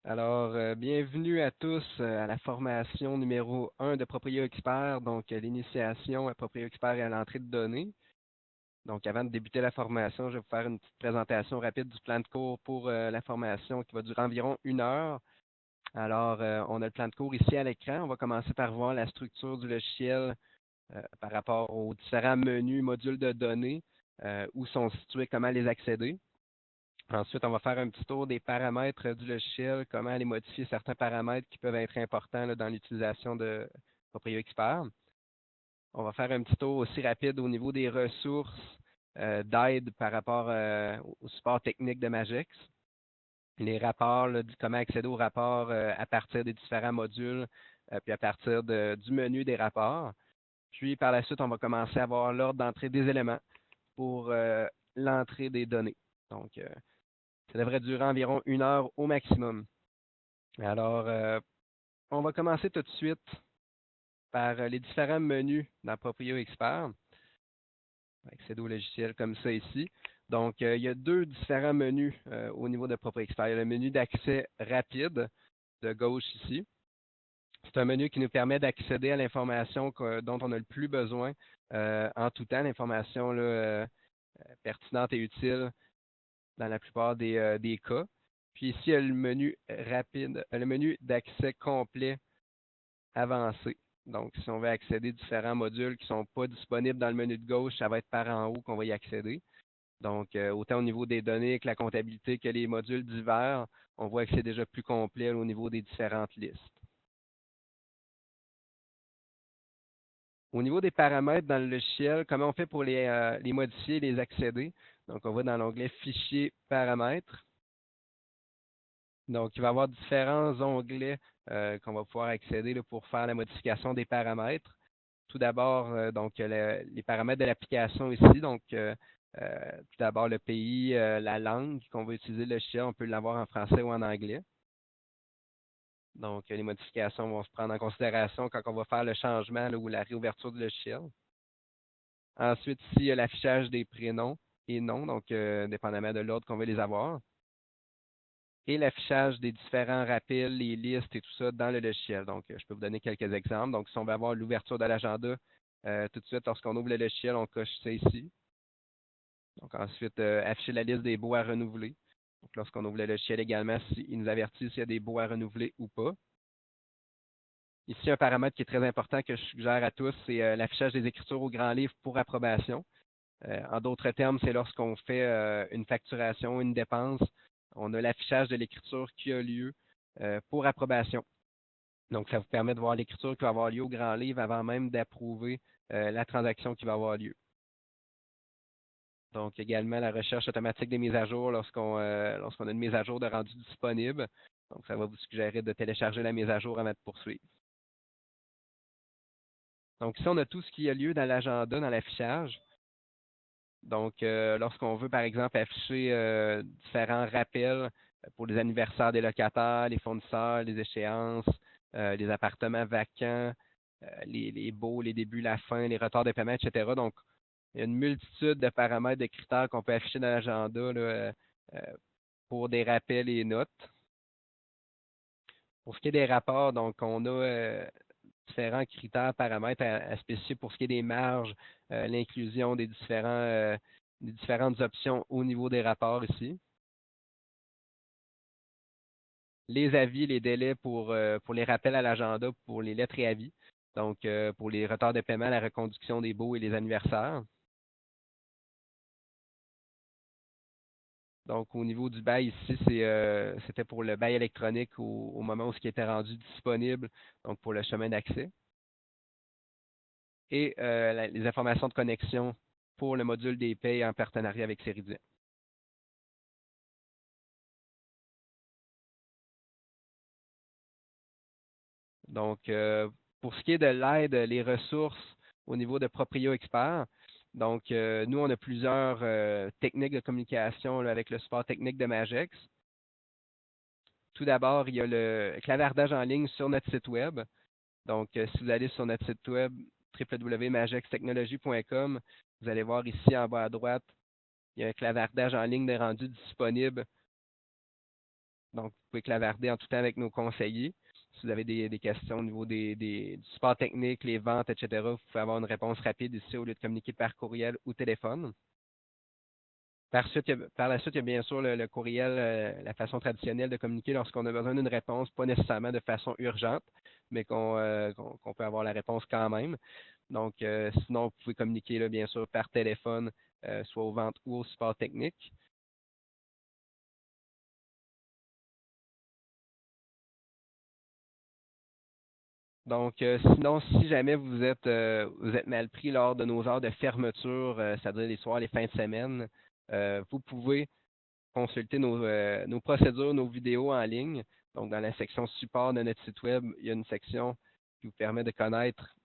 Alors, bienvenue à tous à la formation numéro 1 de Proprio Expert, donc l'initiation à Proprio Expert et à l'entrée de données. Donc, avant de débuter la formation, je vais vous faire une petite présentation rapide du plan de cours pour la formation qui va durer environ 1 heure. Alors, on a le plan de cours ici à l'écran. On va commencer par voir la structure du logiciel par rapport aux différents menus, modules de données, où sont situés, comment les accéder. Ensuite, on va faire un petit tour des paramètres du logiciel, comment aller modifier certains paramètres qui peuvent être importants là, dans l'utilisation de Proprio Expert. On va faire un petit tour aussi rapide au niveau des ressources d'aide par rapport au support technique de Magex. Les rapports, là, comment accéder aux rapports à partir des différents modules, puis à partir du menu des rapports. Puis par la suite, on va commencer à voir l'ordre d'entrée des éléments pour l'entrée des données. Donc, ça devrait durer environ 1 heure au maximum. Alors, on va commencer tout de suite par les différents menus dans Proprio Expert. Accéder au logiciel comme ça ici. Donc, il y a deux différents menus au niveau de Proprio Expert. Il y a le menu d'accès rapide de gauche ici. C'est un menu qui nous permet d'accéder à l'information dont on a le plus besoin en tout temps, l'information pertinente et utile dans la plupart des cas. Puis ici, il y a le menu rapide, le menu d'accès complet avancé. Donc, si on veut accéder à différents modules qui ne sont pas disponibles dans le menu de gauche, ça va être par en haut qu'on va y accéder. Donc, autant au niveau des données que la comptabilité que les modules divers, on voit que c'est déjà plus complet au niveau des différentes listes. Au niveau des paramètres dans le logiciel, comment on fait pour les modifier et les accéder? Donc, on va dans l'onglet Fichier, paramètres. Donc, il va y avoir différents onglets qu'on va pouvoir accéder là, pour faire la modification des paramètres. Tout d'abord, les paramètres de l'application ici. Donc, tout d'abord, le pays, la langue qu'on va utiliser le logiciel, on peut l'avoir en français ou en anglais. Donc, les modifications vont se prendre en considération quand on va faire le changement là, ou la réouverture du logiciel. Ensuite, ici, il y a l'affichage des prénoms et noms, donc dépendamment de l'ordre qu'on veut les avoir. Et l'affichage des différents rappels, les listes et tout ça dans le logiciel. Donc, je peux vous donner quelques exemples. Donc, si on veut avoir l'ouverture de l'agenda, tout de suite, lorsqu'on ouvre le logiciel, on coche ça ici. Donc, ensuite, afficher la liste des baux à renouveler. Donc, lorsqu'on ouvre le logiciel également, il nous avertit s'il y a des baux à renouveler ou pas. Ici, un paramètre qui est très important que je suggère à tous, c'est l'affichage des écritures au grand livre pour approbation. En d'autres termes, c'est lorsqu'on fait une facturation, une dépense, on a l'affichage de l'écriture qui a lieu pour approbation. Donc, ça vous permet de voir l'écriture qui va avoir lieu au grand livre avant même d'approuver la transaction qui va avoir lieu. Donc, également la recherche automatique des mises à jour lorsqu'on a une mise à jour de rendu disponible. Donc, ça va vous suggérer de télécharger la mise à jour avant de poursuivre. Donc, ici, on a tout ce qui a lieu dans l'agenda, dans l'affichage. Donc, lorsqu'on veut, par exemple, afficher différents rappels pour les anniversaires des locataires, les fournisseurs, les échéances, les appartements vacants, les baux, les débuts, la fin, les retards de paiement, etc. Donc, il y a une multitude de paramètres, de critères qu'on peut afficher dans l'agenda pour des rappels et notes. Pour ce qui est des rapports, donc, on a différents critères, paramètres à spécifier pour ce qui est des marges, l'inclusion des différentes options au niveau des rapports ici. Les avis, les délais pour les rappels à l'agenda, pour les lettres et avis. Donc, pour les retards de paiement, la reconduction des baux et les anniversaires. Donc, au niveau du bail ici, c'était pour le bail électronique au moment où ce qui était rendu disponible, donc pour le chemin d'accès. Et les informations de connexion pour le module des payes en partenariat avec Ceridian. Donc, pour ce qui est de l'aide, les ressources au niveau de Proprio Expert, donc nous, on a plusieurs techniques de communication là, avec le support technique de Magex. Tout d'abord, il y a le clavardage en ligne sur notre site web. Donc, si vous allez sur notre site web www.magextechnology.com, vous allez voir ici en bas à droite, il y a un clavardage en ligne de rendu disponible Donc, vous pouvez clavarder en tout temps avec nos conseillers. Si vous avez des questions au niveau du support technique, les ventes, etc., vous pouvez avoir une réponse rapide ici au lieu de communiquer par courriel ou téléphone. Par la suite, il y a bien sûr le courriel, la façon traditionnelle de communiquer lorsqu'on a besoin d'une réponse, pas nécessairement de façon urgente, mais qu'on peut avoir la réponse quand même. Donc, sinon, vous pouvez communiquer là, bien sûr par téléphone, soit aux ventes ou au support technique. Donc, sinon, si jamais vous êtes mal pris lors de nos heures de fermeture, c'est-à-dire les soirs, les fins de semaine, vous pouvez consulter nos procédures, nos vidéos en ligne. Donc, dans la section support de notre site web, il y a une section qui vous permet de connaître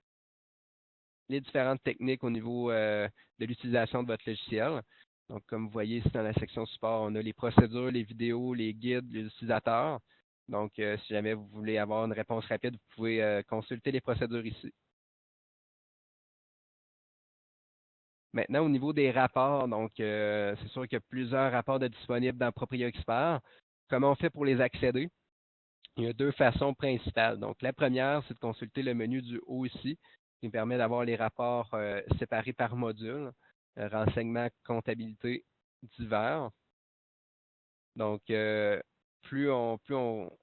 les différentes techniques au niveau de l'utilisation de votre logiciel. Donc, comme vous voyez ici dans la section support, on a les procédures, les vidéos, les guides, les utilisateurs. Donc, si jamais vous voulez avoir une réponse rapide, vous pouvez consulter les procédures ici. Maintenant, au niveau des rapports, donc c'est sûr qu'il y a plusieurs rapports de disponibles dans Proprio Expert. Comment on fait pour les accéder? Il y a deux façons principales. Donc, la première, c'est de consulter le menu du haut ici, qui permet d'avoir les rapports séparés par module, renseignements, comptabilité, divers. Donc, plus on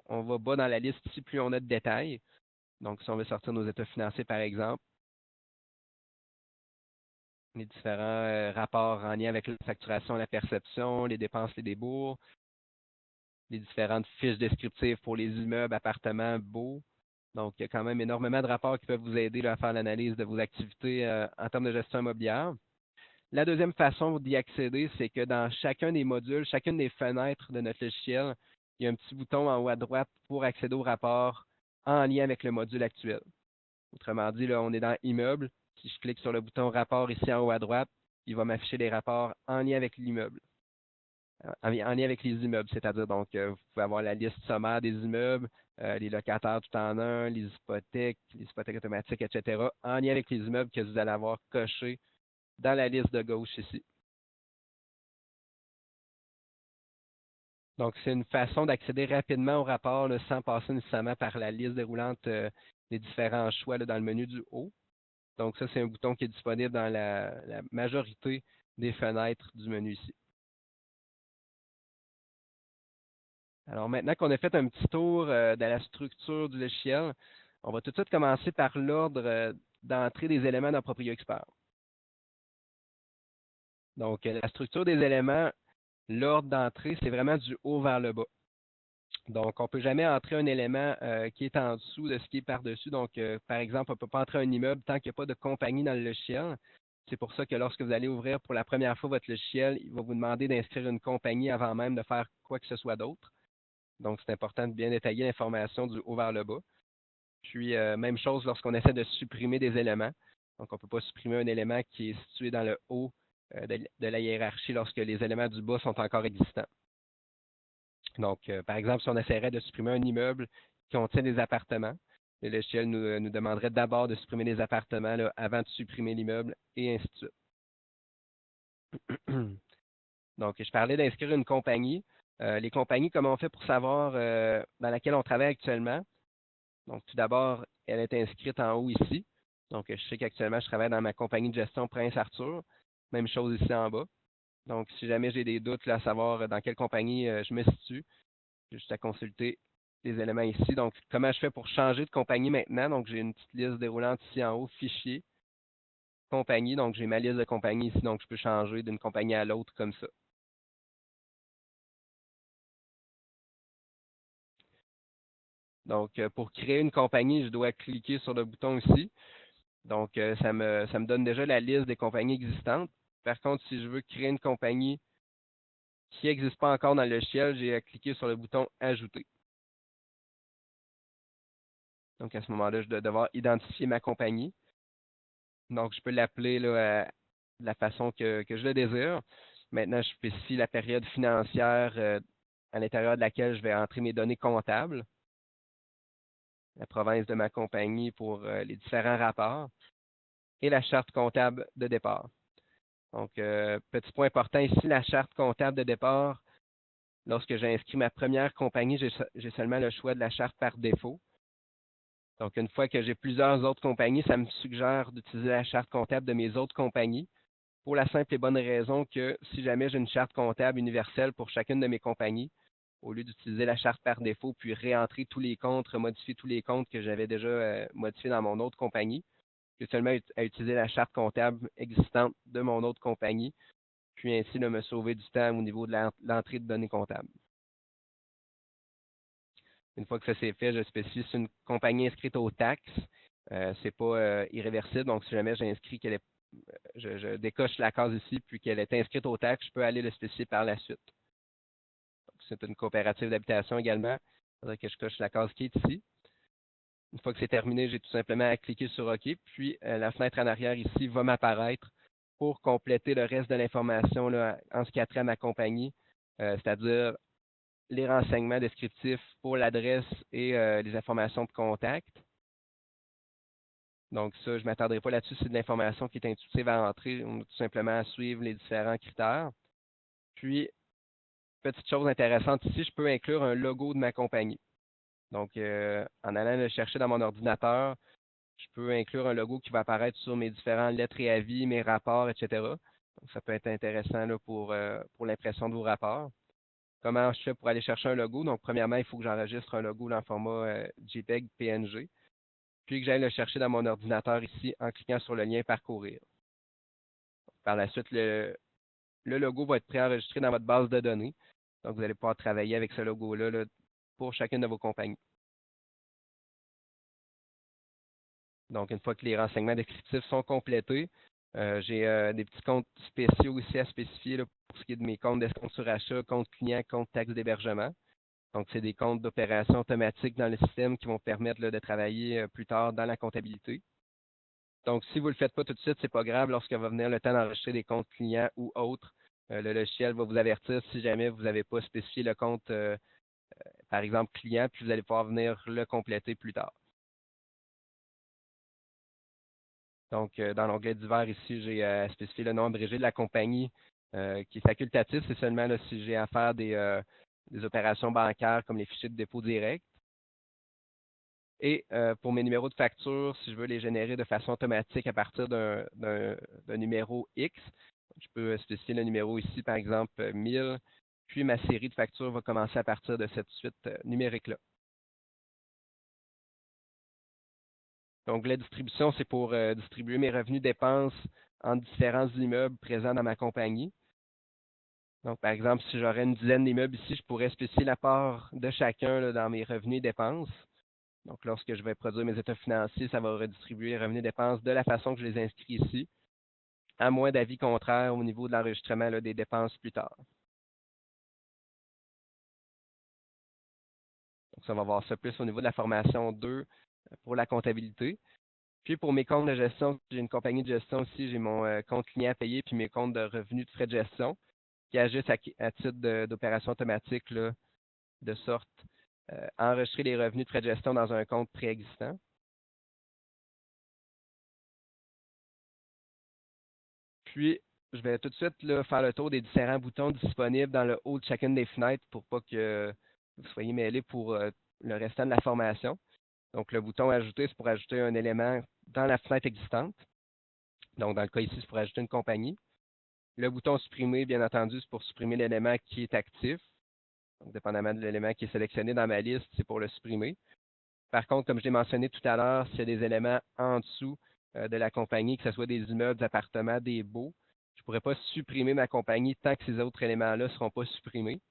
va bas dans la liste ici, plus on a de détails. Donc, si on veut sortir nos états financiers, par exemple, les différents rapports en lien avec la facturation, la perception, les dépenses, les débours, les différentes fiches descriptives pour les immeubles, appartements, baux. Donc, il y a quand même énormément de rapports qui peuvent vous aider là, à faire l'analyse de vos activités en termes de gestion immobilière. La deuxième façon d'y accéder, c'est que dans chacun des modules, chacune des fenêtres de notre logiciel, il y a un petit bouton en haut à droite pour accéder au rapport en lien avec le module actuel. Autrement dit, là, on est dans Immeuble. Si je clique sur le bouton Rapport ici en haut à droite, il va m'afficher les rapports en lien avec l'immeuble, en lien avec les immeubles, c'est-à-dire donc vous pouvez avoir la liste sommaire des immeubles, les locataires tout en un, les hypothèques automatiques, etc., en lien avec les immeubles que vous allez avoir cochés dans la liste de gauche ici. Donc, c'est une façon d'accéder rapidement au rapport là, sans passer nécessairement par la liste déroulante des différents choix là, dans le menu du haut. Donc, ça, c'est un bouton qui est disponible dans la majorité des fenêtres du menu ici. Alors, maintenant qu'on a fait un petit tour de la structure du logiciel, on va tout de suite commencer par l'ordre d'entrée des éléments dans Proprio Expert. Donc, la structure des éléments, l'ordre d'entrée, c'est vraiment du haut vers le bas. Donc, on ne peut jamais entrer un élément qui est en dessous de ce qui est par-dessus. Donc, par exemple, on ne peut pas entrer un immeuble tant qu'il n'y a pas de compagnie dans le logiciel. C'est pour ça que lorsque vous allez ouvrir pour la première fois votre logiciel, il va vous demander d'inscrire une compagnie avant même de faire quoi que ce soit d'autre. Donc, c'est important de bien détailler l'information du haut vers le bas. Puis, même chose lorsqu'on essaie de supprimer des éléments. Donc, on ne peut pas supprimer un élément qui est situé dans le haut de la hiérarchie lorsque les éléments du bas sont encore existants. Donc, par exemple, si on essaierait de supprimer un immeuble qui contient des appartements, le logiciel nous demanderait d'abord de supprimer les appartements là, avant de supprimer l'immeuble et ainsi de suite. Donc, je parlais d'inscrire une compagnie. Les compagnies, comment on fait pour savoir dans laquelle on travaille actuellement? Donc, tout d'abord, elle est inscrite en haut ici. Donc, je sais qu'actuellement, je travaille dans ma compagnie de gestion Prince Arthur. Même chose ici en bas. Donc, si jamais j'ai des doutes là, à savoir dans quelle compagnie je me situe, j'ai juste à consulter les éléments ici. Donc, comment je fais pour changer de compagnie maintenant? Donc, j'ai une petite liste déroulante ici en haut, fichier, compagnie. Donc, j'ai ma liste de compagnies ici, donc je peux changer d'une compagnie à l'autre comme ça. Donc, pour créer une compagnie, je dois cliquer sur le bouton ici. Donc, ça me donne déjà la liste des compagnies existantes. Par contre, si je veux créer une compagnie qui n'existe pas encore dans le logiciel, j'ai à cliquer sur le bouton Ajouter. Donc, à ce moment-là, je dois devoir identifier ma compagnie. Donc, je peux l'appeler là, de la façon que je le désire. Maintenant, je spécifie la période financière à l'intérieur de laquelle je vais entrer mes données comptables, la province de ma compagnie pour les différents rapports et la charte comptable de départ. Donc, petit point important ici, la charte comptable de départ, lorsque j'ai inscrit ma première compagnie, j'ai seulement le choix de la charte par défaut. Donc, une fois que j'ai plusieurs autres compagnies, ça me suggère d'utiliser la charte comptable de mes autres compagnies pour la simple et bonne raison que si jamais j'ai une charte comptable universelle pour chacune de mes compagnies, au lieu d'utiliser la charte par défaut puis réentrer tous les comptes, remodifier tous les comptes que j'avais déjà modifiés dans mon autre compagnie, j'ai seulement à utiliser la charte comptable existante de mon autre compagnie, puis ainsi me sauver du temps au niveau de l'entrée de données comptables. Une fois que ça c'est fait, je spécifie si c'est une compagnie inscrite aux taxes. C'est pas irréversible, donc si jamais j'inscris qu'elle est, je décoche la case ici, puis qu'elle est inscrite aux taxes, je peux aller le spécifier par la suite. C'est une coopérative d'habitation également. Il faudrait que je coche la case qui est ici. Une fois que c'est terminé, j'ai tout simplement à cliquer sur OK, puis la fenêtre en arrière ici va m'apparaître pour compléter le reste de l'information en ce qui a trait à ma compagnie, c'est-à-dire les renseignements descriptifs pour l'adresse et les informations de contact. Donc ça, je ne m'attarderai pas là-dessus, c'est de l'information qui est intuitive à entrer. On a tout simplement à suivre les différents critères. Puis, petite chose intéressante ici, je peux inclure un logo de ma compagnie. Donc, en allant le chercher dans mon ordinateur, je peux inclure un logo qui va apparaître sur mes différentes lettres et avis, mes rapports, etc. Donc, ça peut être intéressant là, pour l'impression de vos rapports. Comment je fais pour aller chercher un logo? Donc, premièrement, il faut que j'enregistre un logo dans le format JPEG PNG, puis que j'aille le chercher dans mon ordinateur ici en cliquant sur le lien Parcourir. Par la suite, le logo va être préenregistré dans votre base de données. Donc, vous allez pouvoir travailler avec ce logo-là là, pour chacune de vos compagnies. Donc, une fois que les renseignements descriptifs sont complétés, j'ai des petits comptes spéciaux ici à spécifier là, pour ce qui est de mes comptes d'escompte sur achat, compte client, compte taxe d'hébergement. Donc, c'est des comptes d'opération automatique dans le système qui vont permettre là, de travailler plus tard dans la comptabilité. Donc, si vous ne le faites pas tout de suite, ce n'est pas grave. Lorsqu'il va venir le temps d'enregistrer des comptes clients ou autres, le logiciel va vous avertir si jamais vous n'avez pas spécifié le compte, par exemple, client, puis vous allez pouvoir venir le compléter plus tard. Donc, dans l'onglet divers ici, j'ai spécifié le nom abrégé de la compagnie qui est facultatif. C'est seulement là, si j'ai à faire des opérations bancaires comme les fichiers de dépôt direct. Et pour mes numéros de facture, si je veux les générer de façon automatique à partir d'un numéro X, je peux spécifier le numéro ici, par exemple 1000, puis ma série de factures va commencer à partir de cette suite numérique-là. Donc, la distribution, c'est pour distribuer mes revenus dépenses en différents immeubles présents dans ma compagnie. Donc, par exemple, si j'aurais une dizaine d'immeubles ici, je pourrais spécifier la part de chacun là, dans mes revenus et dépenses. Donc, lorsque je vais produire mes états financiers, ça va redistribuer les revenus et dépenses de la façon que je les inscris ici, à moins d'avis contraire au niveau de l'enregistrement des dépenses plus tard. Donc, ça va voir ça plus au niveau de la formation 2 pour la comptabilité. Puis, pour mes comptes de gestion, j'ai une compagnie de gestion aussi, j'ai mon compte client à payer puis mes comptes de revenus de frais de gestion qui agissent à titre d'opération automatique, là, de sorte à enregistrer les revenus de frais de gestion dans un compte préexistant. Puis, je vais tout de suite là, faire le tour des différents boutons disponibles dans le haut de chacune des fenêtres pour pas que vous soyez mêlés pour le restant de la formation. Donc, le bouton Ajouter, c'est pour ajouter un élément dans la fenêtre existante. Donc, dans le cas ici, c'est pour ajouter une compagnie. Le bouton Supprimer, bien entendu, c'est pour supprimer l'élément qui est actif. Donc, dépendamment de l'élément qui est sélectionné dans ma liste, c'est pour le supprimer. Par contre, comme je l'ai mentionné tout à l'heure, s'il y a des éléments en dessous de la compagnie, que ce soit des immeubles, des appartements, des baux, je ne pourrais pas supprimer ma compagnie tant que ces autres éléments-là ne seront pas supprimés.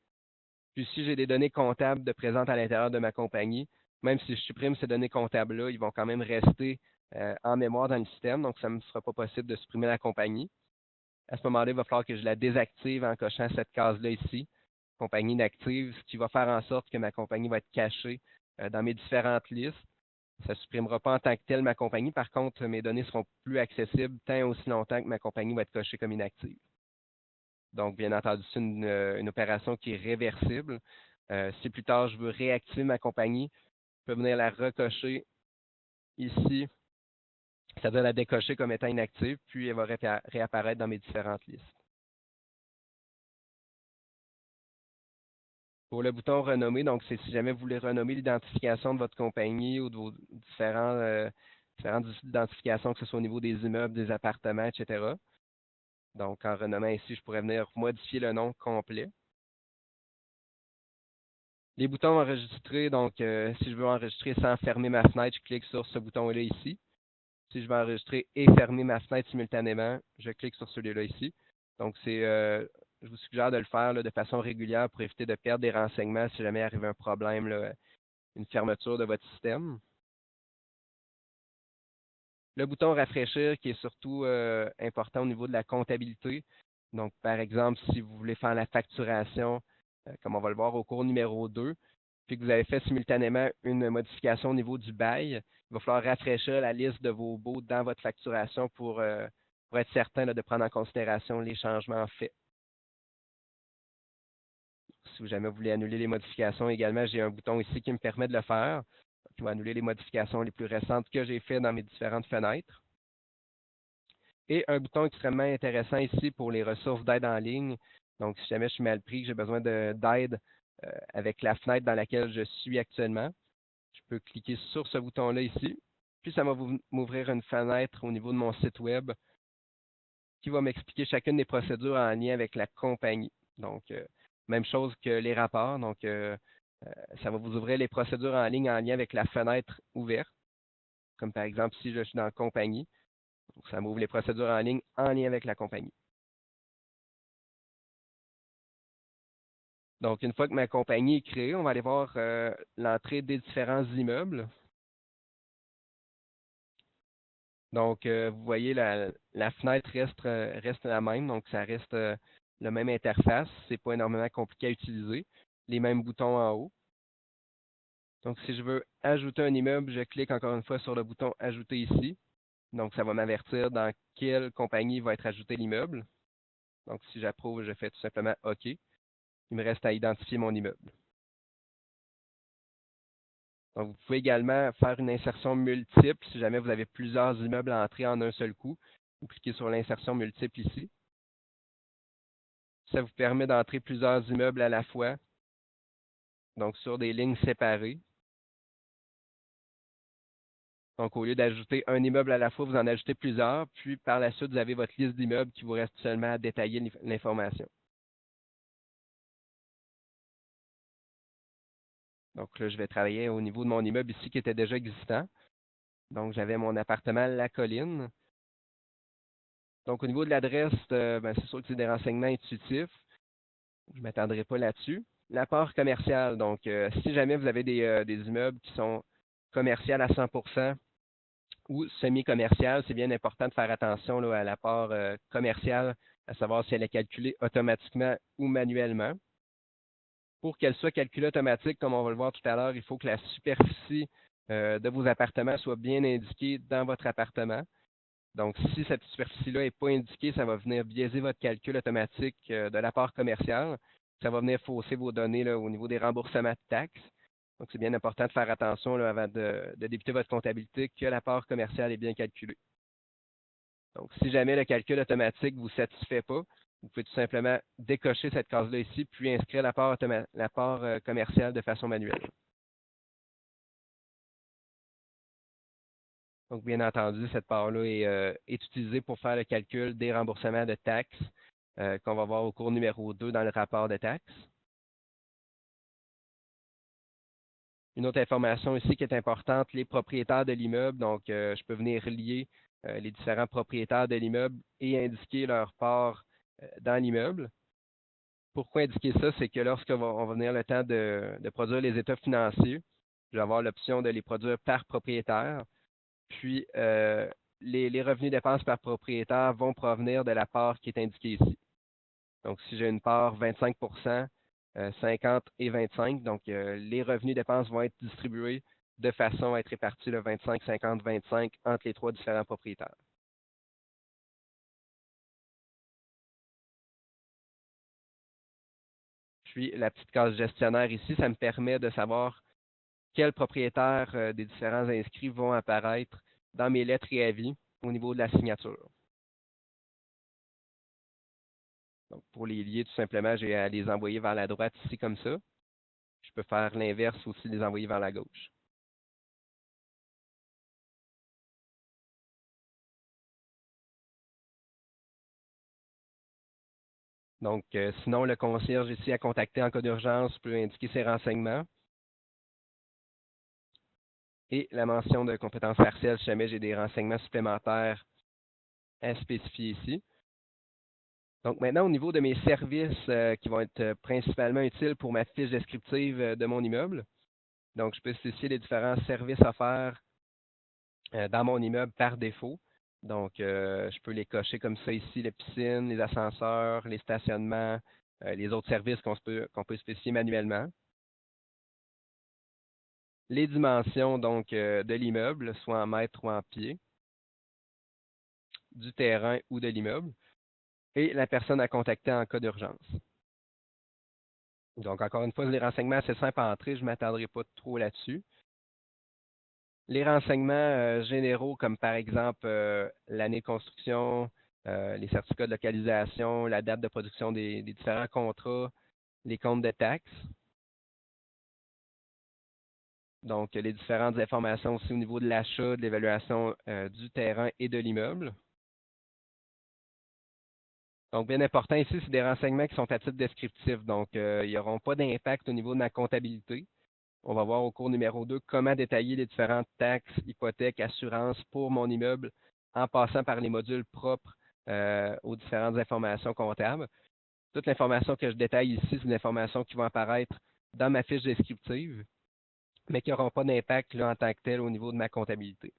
Puis si j'ai des données comptables de présentes à l'intérieur de ma compagnie, même si je supprime ces données comptables-là, ils vont quand même rester en mémoire dans le système, donc ça ne me sera pas possible de supprimer la compagnie. À ce moment-là, il va falloir que je la désactive en cochant cette case-là ici, compagnie inactive, ce qui va faire en sorte que ma compagnie va être cachée dans mes différentes listes. Ça ne supprimera pas en tant que tel ma compagnie. Par contre, mes données seront plus accessibles tant et aussi longtemps que ma compagnie va être cochée comme inactive. Donc, bien entendu, c'est une opération qui est réversible. Si plus tard je veux réactiver ma compagnie, je peux venir la recocher ici, c'est-à-dire la décocher comme étant inactive, puis elle va réapparaître dans mes différentes listes. Pour le bouton renommer, donc c'est si jamais vous voulez renommer l'identification de votre compagnie ou de vos différentes identifications, que ce soit au niveau des immeubles, des appartements, etc. Donc, en renommant ici, je pourrais venir modifier le nom complet. Les boutons enregistrer, donc si je veux enregistrer sans fermer ma fenêtre, je clique sur ce bouton-là ici. Si je veux enregistrer et fermer ma fenêtre simultanément, je clique sur celui-là ici. Donc, je vous suggère de le faire là, de façon régulière pour éviter de perdre des renseignements si jamais il arrive un problème, là, une fermeture de votre système. Le bouton rafraîchir qui est surtout important au niveau de la comptabilité. Donc, par exemple, si vous voulez faire la facturation, comme on va le voir au cours numéro 2, puis que vous avez fait simultanément une modification au niveau du bail, il va falloir rafraîchir la liste de vos baux dans votre facturation pour être certain là, de prendre en considération les changements faits. Si jamais vous voulez annuler les modifications également, j'ai un bouton ici qui me permet de le faire, qui va annuler les modifications les plus récentes que j'ai faites dans mes différentes fenêtres. Et un bouton extrêmement intéressant ici pour les ressources d'aide en ligne. Donc, si jamais je suis mal pris, que j'ai besoin d'aide avec la fenêtre dans laquelle je suis actuellement, je peux cliquer sur ce bouton-là ici. Puis, ça va m'ouvrir une fenêtre au niveau de mon site web qui va m'expliquer chacune des procédures en lien avec la compagnie. Donc, même chose que les rapports. Donc, ça va vous ouvrir les procédures en ligne en lien avec la fenêtre ouverte. Comme par exemple, si je suis dans compagnie, donc ça m'ouvre les procédures en ligne en lien avec la compagnie. Donc, une fois que ma compagnie est créée, on va aller voir l'entrée des différents immeubles. Donc, vous voyez, la fenêtre reste la même, donc ça reste la même interface. Ce n'est pas énormément compliqué à utiliser. Les mêmes boutons en haut. Donc, si je veux ajouter un immeuble, je clique encore une fois sur le bouton Ajouter ici. Donc, ça va m'avertir dans quelle compagnie va être ajouté l'immeuble. Donc, si j'approuve, je fais tout simplement OK. Il me reste à identifier mon immeuble. Donc, vous pouvez également faire une insertion multiple si jamais vous avez plusieurs immeubles à entrer en un seul coup. Vous cliquez sur l'insertion multiple ici. Ça vous permet d'entrer plusieurs immeubles à la fois, donc sur des lignes séparées. Donc, au lieu d'ajouter un immeuble à la fois, vous en ajoutez plusieurs, puis par la suite, vous avez votre liste d'immeubles qui vous reste seulement à détailler l'information. Donc là, je vais travailler au niveau de mon immeuble ici qui était déjà existant. Donc, j'avais mon appartement La Colline. Donc, au niveau de l'adresse, c'est sûr que c'est des renseignements intuitifs. Je ne m'attendrai pas là-dessus. L'apport commercial. Donc, si jamais vous avez des immeubles qui sont commerciaux à 100% ou semi-commercial, c'est bien important de faire attention là, à l'apport commercial, à savoir si elle est calculée automatiquement ou manuellement. Pour qu'elle soit calculée automatique, comme on va le voir tout à l'heure, il faut que la superficie de vos appartements soit bien indiquée dans votre appartement. Donc, si cette superficie-là n'est pas indiquée, ça va venir biaiser votre calcul automatique de l'apport commercial. Ça va venir fausser vos données là, au niveau des remboursements de taxes. Donc, c'est bien important de faire attention là, avant de débuter votre comptabilité que l'apport commercial est bien calculé. Donc, si jamais le calcul automatique ne vous satisfait pas, vous pouvez tout simplement décocher cette case-là ici, puis inscrire l'apport commercial de façon manuelle. Donc, bien entendu, cette part-là est utilisée pour faire le calcul des remboursements de taxes qu'on va voir au cours numéro 2 dans le rapport de taxes. Une autre information ici qui est importante, les propriétaires de l'immeuble. Donc, je peux venir lier les différents propriétaires de l'immeuble et indiquer leur part dans l'immeuble. Pourquoi indiquer ça? C'est que lorsqu'on va venir le temps de produire les états financiers, je vais avoir l'option de les produire par propriétaire. Puis, les revenus dépenses par propriétaire vont provenir de la part qui est indiquée ici. Donc, si j'ai une part 25 50 et 25, donc les revenus dépenses vont être distribués de façon à être répartis le 25, 50, 25 entre les trois différents propriétaires. Puis, la petite case gestionnaire ici, ça me permet de savoir quels propriétaires des différents inscrits vont apparaître dans mes lettres et avis au niveau de la signature. Donc, pour les lier, tout simplement, j'ai à les envoyer vers la droite ici comme ça. peux faire l'inverse aussi, les envoyer vers la gauche. Donc, sinon, le concierge ici à contacter en cas d'urgence peut indiquer ses renseignements et la mention de compétences partielles si jamais j'ai des renseignements supplémentaires à spécifier ici. Donc maintenant, au niveau de mes services qui vont être principalement utiles pour ma fiche descriptive de mon immeuble, donc je peux spécifier les différents services offerts dans mon immeuble par défaut. Donc, je peux les cocher comme ça ici, les piscines, les ascenseurs, les stationnements, les autres services qu'on peut spécifier manuellement. Les dimensions donc de l'immeuble, soit en mètres ou en pieds, du terrain ou de l'immeuble, et la personne à contacter en cas d'urgence. Donc, encore une fois, les renseignements assez simples à entrer, je ne m'attendrai pas trop là-dessus. Les renseignements généraux, comme par exemple l'année de construction, les certificats de localisation, la date de production des différents contrats, les comptes de taxes. Donc, les différentes informations aussi au niveau de l'achat, de l'évaluation du terrain et de l'immeuble. Donc, bien important ici, c'est des renseignements qui sont à titre descriptif. Donc, ils n'auront pas d'impact au niveau de ma comptabilité. On va voir au cours numéro 2 comment détailler les différentes taxes, hypothèques, assurances pour mon immeuble en passant par les modules propres aux différentes informations comptables. Toute l'information que je détaille ici, c'est des informations qui vont apparaître dans ma fiche descriptive, mais qui n'auront pas d'impact en tant que tel au niveau de ma comptabilité.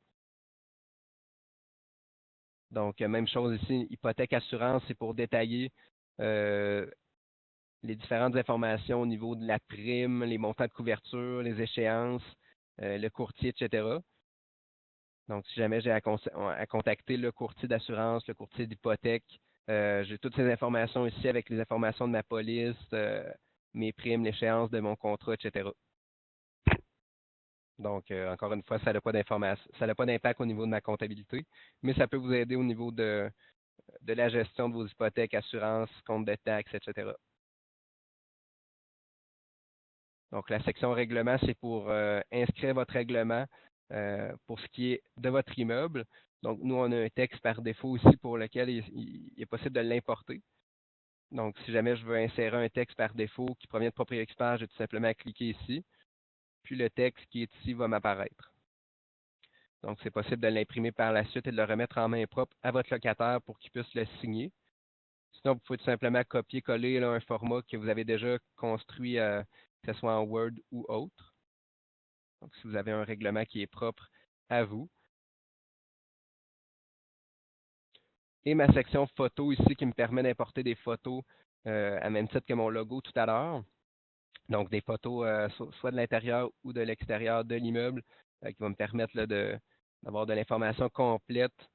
Donc, même chose ici, hypothèque, assurance, c'est pour détailler les différentes informations au niveau de la prime, les montants de couverture, les échéances, le courtier, etc. Donc, si jamais j'ai à contacter le courtier d'assurance, le courtier d'hypothèque, j'ai toutes ces informations ici avec les informations de ma police, mes primes, l'échéance de mon contrat, etc. Donc, encore une fois, ça n'a pas d'information, ça n'a pas d'impact au niveau de ma comptabilité, mais ça peut vous aider au niveau de la gestion de vos hypothèques, assurances, comptes de taxes, etc. Donc, la section règlement, c'est pour inscrire votre règlement pour ce qui est de votre immeuble. Donc, nous, on a un texte par défaut aussi pour lequel il est possible de l'importer. Donc, si jamais je veux insérer un texte par défaut qui provient de Proprio Expert, j'ai tout simplement à cliquer ici. Puis le texte qui est ici va m'apparaître. Donc, c'est possible de l'imprimer par la suite et de le remettre en main propre à votre locataire pour qu'il puisse le signer. Sinon, vous pouvez tout simplement copier-coller un format que vous avez déjà construit, que ce soit en Word ou autre. Donc, si vous avez un règlement qui est propre à vous. Et ma section photo ici qui me permet d'importer des photos à même titre que mon logo tout à l'heure. Donc, des photos soit de l'intérieur ou de l'extérieur de l'immeuble qui vont me permettre là, d'avoir de l'information complète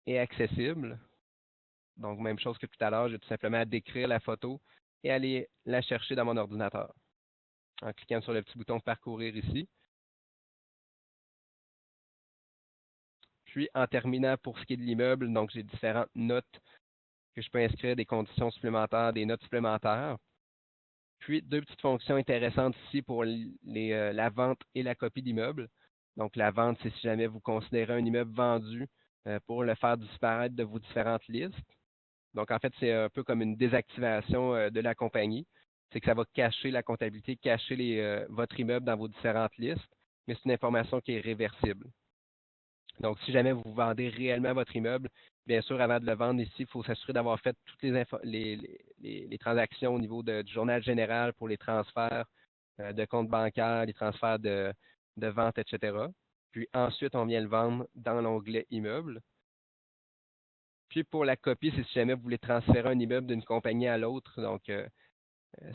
et accessible. Donc, même chose que tout à l'heure, j'ai tout simplement à décrire la photo et aller la chercher dans mon ordinateur en cliquant sur le petit bouton parcourir ici. Puis, en terminant pour ce qui est de l'immeuble, donc j'ai différentes notes que je peux inscrire, des conditions supplémentaires, des notes supplémentaires. Puis, deux petites fonctions intéressantes ici pour la vente et la copie d'immeuble. Donc, la vente, c'est si jamais vous considérez un immeuble vendu pour le faire disparaître de vos différentes listes. Donc, en fait, c'est un peu comme une désactivation de la compagnie. C'est que ça va cacher la comptabilité, cacher votre immeuble dans vos différentes listes, mais c'est une information qui est réversible. Donc, si jamais vous vendez réellement votre immeuble, bien sûr, avant de le vendre ici, il faut s'assurer d'avoir fait toutes les transactions au niveau du journal général pour les transferts de comptes bancaires, les transferts de vente, etc. Puis ensuite, on vient le vendre dans l'onglet immeuble. Puis pour la copie, c'est si jamais vous voulez transférer un immeuble d'une compagnie à l'autre. Donc,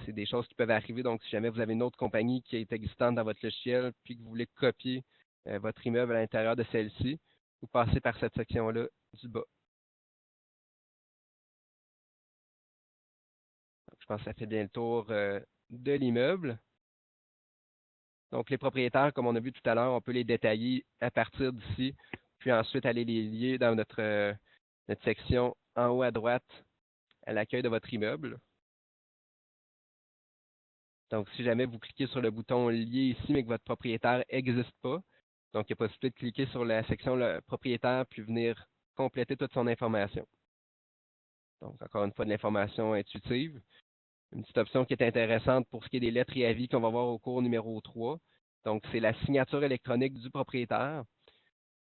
c'est des choses qui peuvent arriver. Donc, si jamais vous avez une autre compagnie qui est existante dans votre logiciel, puis que vous voulez copier votre immeuble à l'intérieur de celle-ci, vous passez par cette section-là du bas. Donc, je pense que ça fait bien le tour de l'immeuble. Donc, les propriétaires, comme on a vu tout à l'heure, on peut les détailler à partir d'ici, puis ensuite aller les lier dans notre section en haut à droite à l'accueil de votre immeuble. Donc, si jamais vous cliquez sur le bouton lié ici, mais que votre propriétaire n'existe pas, donc il y a possibilité de cliquer sur la section le propriétaire puis venir compléter toute son information. Donc, encore une fois, de l'information intuitive. Une petite option qui est intéressante pour ce qui est des lettres et avis qu'on va voir au cours numéro 3. Donc, c'est la signature électronique du propriétaire.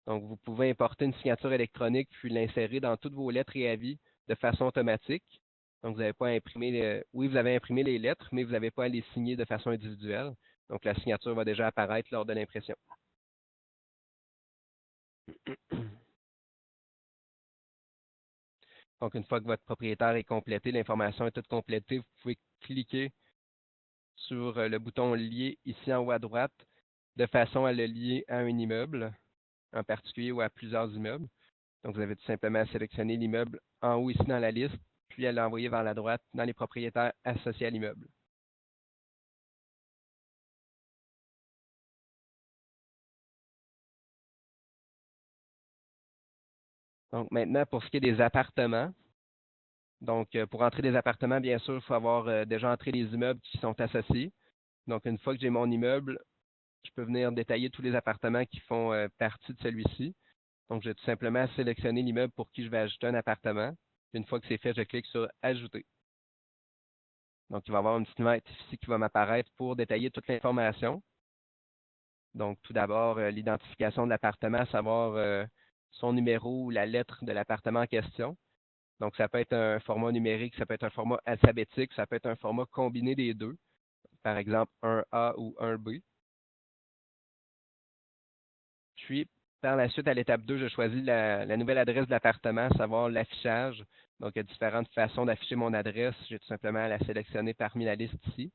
Donc, vous pouvez importer une signature électronique puis l'insérer dans toutes vos lettres et avis de façon automatique. Donc, vous n'avez pas à imprimer, oui, vous avez imprimé les lettres, mais vous n'avez pas à les signer de façon individuelle. Donc, la signature va déjà apparaître lors de l'impression. Donc, une fois que votre propriétaire est complété, l'information est toute complétée, vous pouvez cliquer sur le bouton lier ici en haut à droite de façon à le lier à un immeuble en particulier ou à plusieurs immeubles. Donc, vous avez tout simplement à sélectionner l'immeuble en haut ici dans la liste, puis à l'envoyer vers la droite dans les propriétaires associés à l'immeuble. Donc, maintenant, pour ce qui est des appartements, donc pour entrer des appartements, bien sûr, il faut avoir déjà entré les immeubles qui sont associés. Donc, une fois que j'ai mon immeuble, je peux venir détailler tous les appartements qui font partie de celui-ci. Donc, j'ai tout simplement à sélectionner l'immeuble pour qui je vais ajouter un appartement. Une fois que c'est fait, je clique sur Ajouter. Donc, il va y avoir une petite fenêtre ici qui va m'apparaître pour détailler toute l'information. Donc, tout d'abord, l'identification de l'appartement, à savoir son numéro ou la lettre de l'appartement en question. Donc, ça peut être un format numérique, ça peut être un format alphabétique, ça peut être un format combiné des deux, par exemple un A ou un B. Puis, par la suite, à l'étape 2, je choisis la nouvelle adresse de l'appartement, à savoir l'affichage. Donc, il y a différentes façons d'afficher mon adresse. J'ai tout simplement à la sélectionner parmi la liste ici.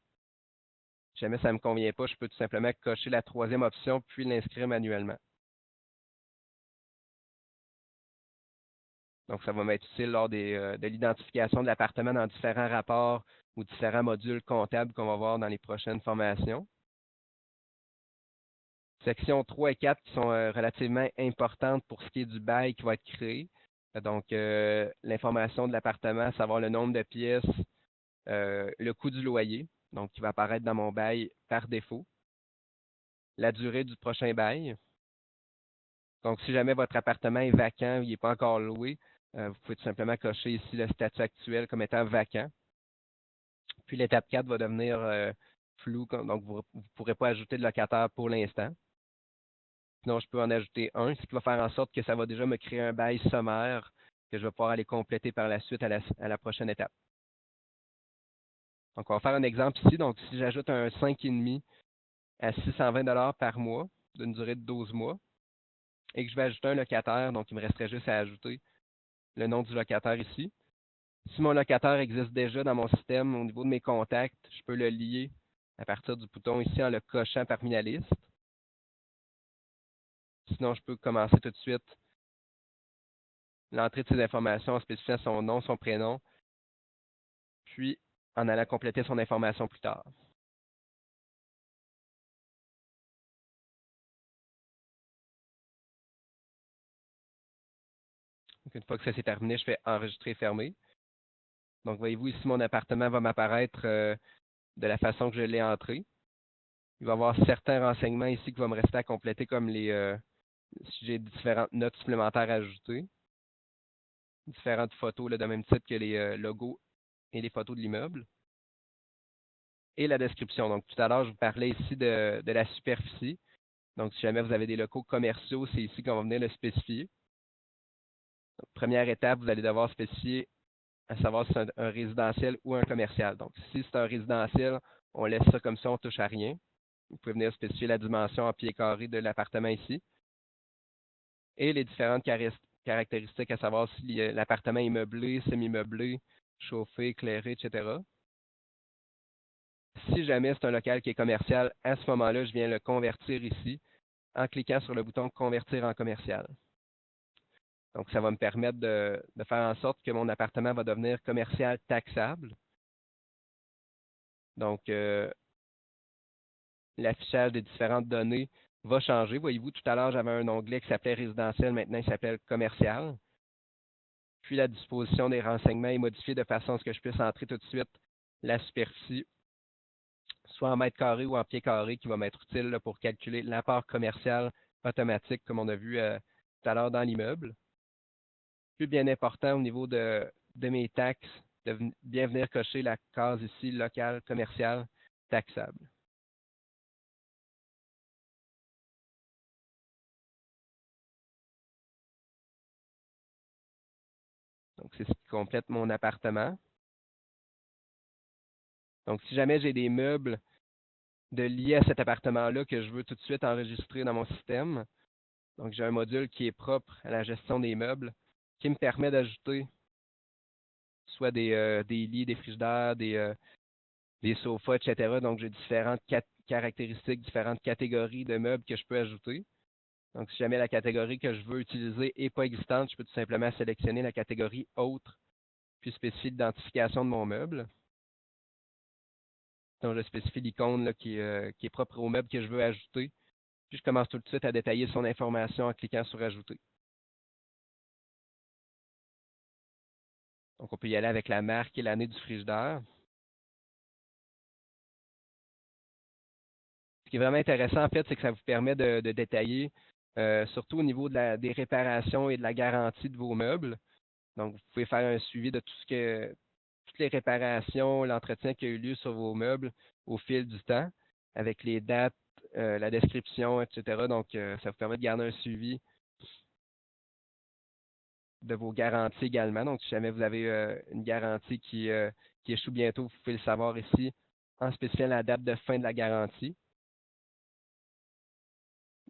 Si jamais ça ne me convient pas, je peux tout simplement cocher la troisième option, puis l'inscrire manuellement. Donc, ça va m'être utile lors de l'identification de l'appartement dans différents rapports ou différents modules comptables qu'on va voir dans les prochaines formations. Sections 3 et 4 qui sont relativement importantes pour ce qui est du bail qui va être créé. Donc, l'information de l'appartement, à savoir le nombre de pièces, le coût du loyer, donc qui va apparaître dans mon bail par défaut, la durée du prochain bail. Donc, si jamais votre appartement est vacant, il n'est pas encore loué, vous pouvez tout simplement cocher ici le statut actuel comme étant vacant. Puis l'étape 4 va devenir floue, donc vous ne pourrez pas ajouter de locataire pour l'instant. Sinon, je peux en ajouter un, ce qui va faire en sorte que ça va déjà me créer un bail sommaire que je vais pouvoir aller compléter par la suite à la prochaine étape. Donc, on va faire un exemple ici. Donc, si j'ajoute un 5,5 à 620 $ par mois, d'une durée de 12 mois, et que je vais ajouter un locataire, donc il me resterait juste à ajouter le nom du locataire ici. Si mon locataire existe déjà dans mon système au niveau de mes contacts, je peux le lier à partir du bouton ici en le cochant parmi la liste. Sinon, je peux commencer tout de suite l'entrée de ces informations en spécifiant son nom, son prénom, puis en allant compléter son information plus tard. Donc, une fois que ça s'est terminé, je fais enregistrer et fermer. Donc, voyez-vous, ici, mon appartement va m'apparaître de la façon que je l'ai entré. Il va y avoir certains renseignements ici qui vont me rester à compléter, comme si j'ai différentes notes supplémentaires à ajouter, différentes photos là, de même titre que les logos et les photos de l'immeuble. Et la description. Donc, tout à l'heure, je vous parlais ici de la superficie. Donc, si jamais vous avez des locaux commerciaux, c'est ici qu'on va venir le spécifier. Donc, première étape, vous allez devoir spécifier à savoir si c'est un résidentiel ou un commercial. Donc, si c'est un résidentiel, on laisse ça comme ça, on ne touche à rien. Vous pouvez venir spécifier la dimension en pieds carrés de l'appartement ici. Et les différentes caractéristiques, à savoir si l'appartement est meublé, semi-meublé, chauffé, éclairé, etc. Si jamais c'est un local qui est commercial, à ce moment-là, je viens le convertir ici en cliquant sur le bouton Convertir en commercial. Donc, ça va me permettre de faire en sorte que mon appartement va devenir commercial taxable. Donc, l'affichage des différentes données va changer. Voyez-vous, tout à l'heure, j'avais un onglet qui s'appelait résidentiel, maintenant il s'appelle commercial. Puis la disposition des renseignements est modifiée de façon à ce que je puisse entrer tout de suite la superficie soit en mètres carrés ou en pieds carrés, qui va m'être utile là, pour calculer l'apport commercial automatique, comme on a vu tout à l'heure dans l'immeuble. Puis bien important au niveau de mes taxes, de bien venir cocher la case ici, local, commercial, taxable. Donc, c'est ce qui complète mon appartement. Donc, si jamais j'ai des meubles de liés à cet appartement-là que je veux tout de suite enregistrer dans mon système, donc j'ai un module qui est propre à la gestion des meubles, qui me permet d'ajouter soit des lits, des frigidaires, des sofas, etc. Donc, j'ai différentes caractéristiques, différentes catégories de meubles que je peux ajouter. Donc, si jamais la catégorie que je veux utiliser n'est pas existante, je peux tout simplement sélectionner la catégorie autre, puis spécifier l'identification de mon meuble. Donc, je spécifie l'icône qui est propre au meuble que je veux ajouter. Puis, je commence tout de suite à détailler son information en cliquant sur Ajouter. Donc, on peut y aller avec la marque et l'année du frigidaire. Ce qui est vraiment intéressant, en fait, c'est que ça vous permet de détailler, surtout au niveau des réparations et de la garantie de vos meubles. Donc, vous pouvez faire un suivi de toutes les réparations, l'entretien qui a eu lieu sur vos meubles au fil du temps, avec les dates, la description, etc. Donc, ça vous permet de garder un suivi de vos garanties également. Donc, si jamais vous avez une garantie qui échoue bientôt, vous pouvez le savoir ici en spécifiant la date de fin de la garantie.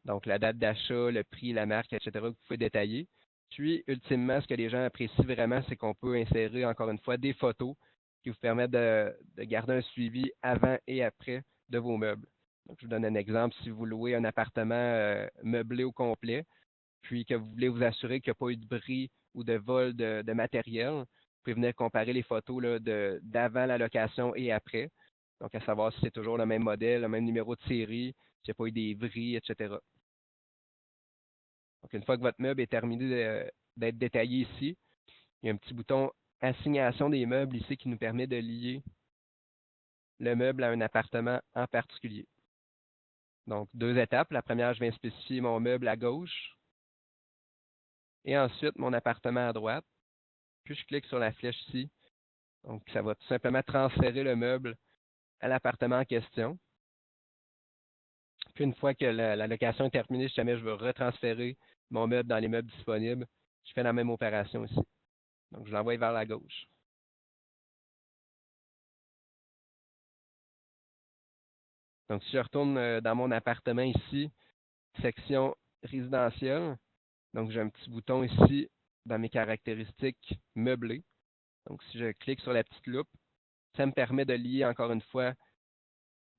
Donc, la date d'achat, le prix, la marque, etc., vous pouvez détailler. Puis, ultimement, ce que les gens apprécient vraiment, c'est qu'on peut insérer, encore une fois, des photos qui vous permettent de garder un suivi avant et après de vos meubles. Donc, je vous donne un exemple. Si vous louez un appartement meublé au complet, puis que vous voulez vous assurer qu'il n'y a pas eu de bris ou de vol de matériel, vous pouvez venir comparer les photos là, d'avant la location et après. Donc, à savoir si c'est toujours le même modèle, le même numéro de série, s'il n'y a pas eu des bris, etc. Donc, une fois que votre meuble est terminé d'être détaillé ici, il y a un petit bouton Assignation des meubles ici qui nous permet de lier le meuble à un appartement en particulier. Donc, deux étapes. La première, je viens spécifier mon meuble à gauche et ensuite mon appartement à droite. Puis, je clique sur la flèche ici. Donc, ça va tout simplement transférer le meuble à l'appartement en question. Puis, une fois que la location est terminée, si jamais je veux retransférer mon meuble dans les meubles disponibles, je fais la même opération ici. Donc, je l'envoie vers la gauche. Donc, si je retourne dans mon appartement ici, section résidentielle, donc j'ai un petit bouton ici dans mes caractéristiques meublées. Donc, si je clique sur la petite loupe, ça me permet de lier encore une fois.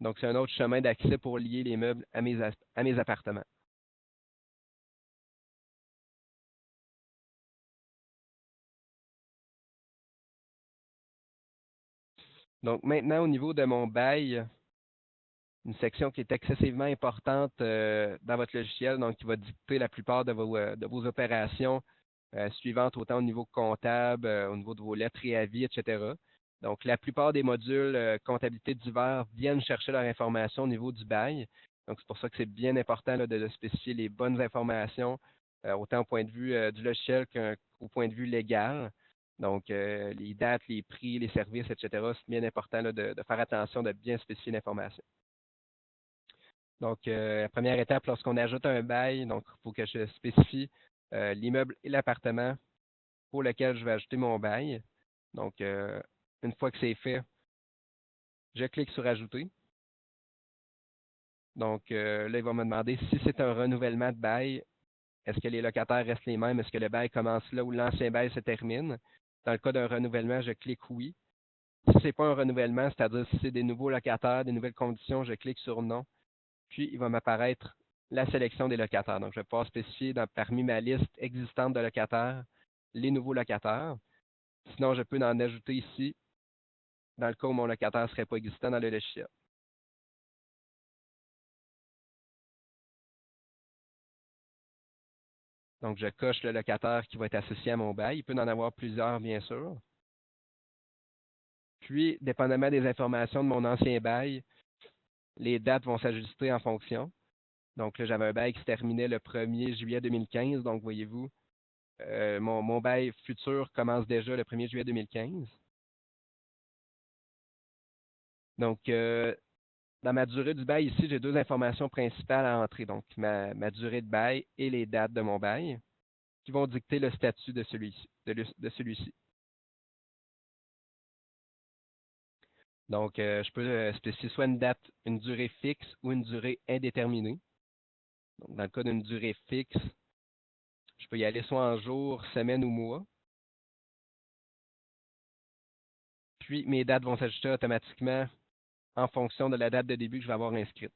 Donc, c'est un autre chemin d'accès pour lier les meubles à mes appartements. Donc, maintenant, au niveau de mon bail, une section qui est excessivement importante dans votre logiciel, donc qui va dicter la plupart de vos opérations suivantes, autant au niveau comptable, au niveau de vos lettres et avis, etc. Donc, la plupart des modules comptabilité divers viennent chercher leur information au niveau du bail. Donc, c'est pour ça que c'est bien important là, de spécifier les bonnes informations, autant au point de vue du logiciel qu'au point de vue légal. Donc, les dates, les prix, les services, etc., c'est bien important là, de faire attention de bien spécifier l'information. Donc, la première étape, lorsqu'on ajoute un bail, donc il faut que je spécifie l'immeuble et l'appartement pour lequel je vais ajouter mon bail. Donc, une fois que c'est fait, je clique sur Ajouter. Donc, là, il va me demander si c'est un renouvellement de bail, est-ce que les locataires restent les mêmes? Est-ce que le bail commence là où l'ancien bail se termine? Dans le cas d'un renouvellement, je clique Oui. Si ce n'est pas un renouvellement, c'est-à-dire si c'est des nouveaux locataires, des nouvelles conditions, je clique sur Non. Puis, il va m'apparaître la sélection des locataires. Donc, je vais pouvoir spécifier parmi ma liste existante de locataires les nouveaux locataires. Sinon, je peux en ajouter ici dans le cas où mon locataire ne serait pas existant dans le logiciel. Donc, je coche le locataire qui va être associé à mon bail. Il peut en avoir plusieurs, bien sûr. Puis, dépendamment des informations de mon ancien bail, les dates vont s'ajuster en fonction. Donc là, j'avais un bail qui se terminait le 1er juillet 2015. Donc, voyez-vous, mon bail futur commence déjà le 1er juillet 2015. Donc, dans ma durée du bail ici, j'ai deux informations principales à entrer. Donc, ma durée de bail et les dates de mon bail qui vont dicter le statut de celui-ci. Donc, je peux spécifier soit une date, une durée fixe ou une durée indéterminée. Donc, dans le cas d'une durée fixe, je peux y aller soit en jours, semaines ou mois. Puis, mes dates vont s'ajuster automatiquement en fonction de la date de début que je vais avoir inscrite.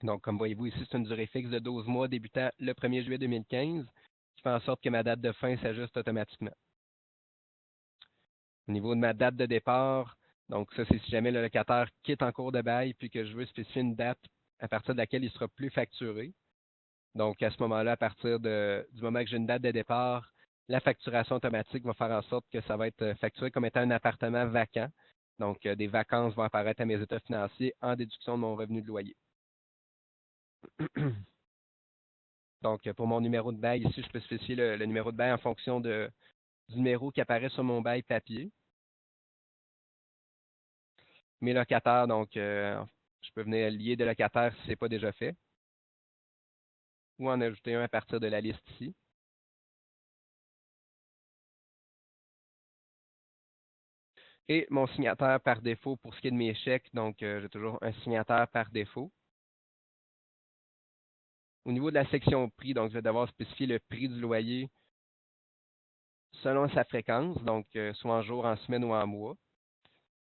Donc, comme voyez-vous ici, c'est une durée fixe de 12 mois débutant le 1er juillet 2015, qui fait en sorte que ma date de fin s'ajuste automatiquement. Au niveau de ma date de départ, donc ça, c'est si jamais le locataire quitte en cours de bail puis que je veux spécifier une date à partir de laquelle il ne sera plus facturé. Donc, à ce moment-là, à partir du moment que j'ai une date de départ, la facturation automatique va faire en sorte que ça va être facturé comme étant un appartement vacant. Donc, des vacances vont apparaître à mes états financiers en déduction de mon revenu de loyer. Donc, pour mon numéro de bail, ici, je peux spécifier le numéro de bail en fonction du numéro qui apparaît sur mon bail papier. Mes locataires, donc, je peux venir lier de locataires si ce n'est pas déjà fait, ou en ajouter un à partir de la liste ici. Et mon signataire par défaut pour ce qui est de mes chèques, donc j'ai toujours un signataire par défaut. Au niveau de la section prix, donc je vais devoir spécifier le prix du loyer selon sa fréquence, donc soit en jour, en semaine ou en mois.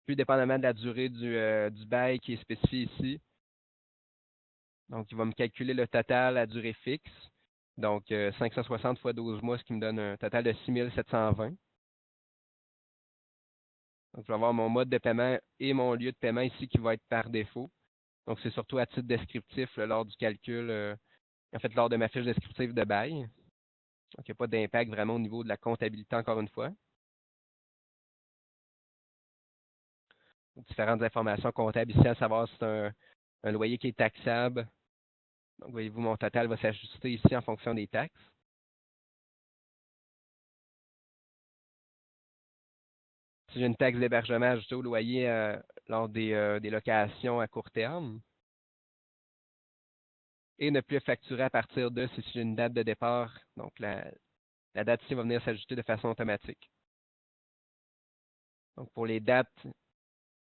Puis dépendamment de la durée du bail qui est spécifié ici, donc il va me calculer le total à durée fixe. Donc 560 fois 12 mois, ce qui me donne un total de 6720. Donc, je vais avoir mon mode de paiement et mon lieu de paiement ici qui va être par défaut. Donc, c'est surtout à titre descriptif là, lors du calcul, en fait, lors de ma fiche descriptive de bail. Donc, il n'y a pas d'impact vraiment au niveau de la comptabilité, encore une fois. Différentes informations comptables ici, à savoir si c'est un loyer qui est taxable. Donc, voyez-vous, mon total va s'ajuster ici en fonction des taxes. Si j'ai une taxe d'hébergement ajoutée au loyer lors des locations à court terme, et ne plus facturer à partir de si j'ai une date de départ. Donc, la date ici va venir s'ajouter de façon automatique. Donc, pour les dates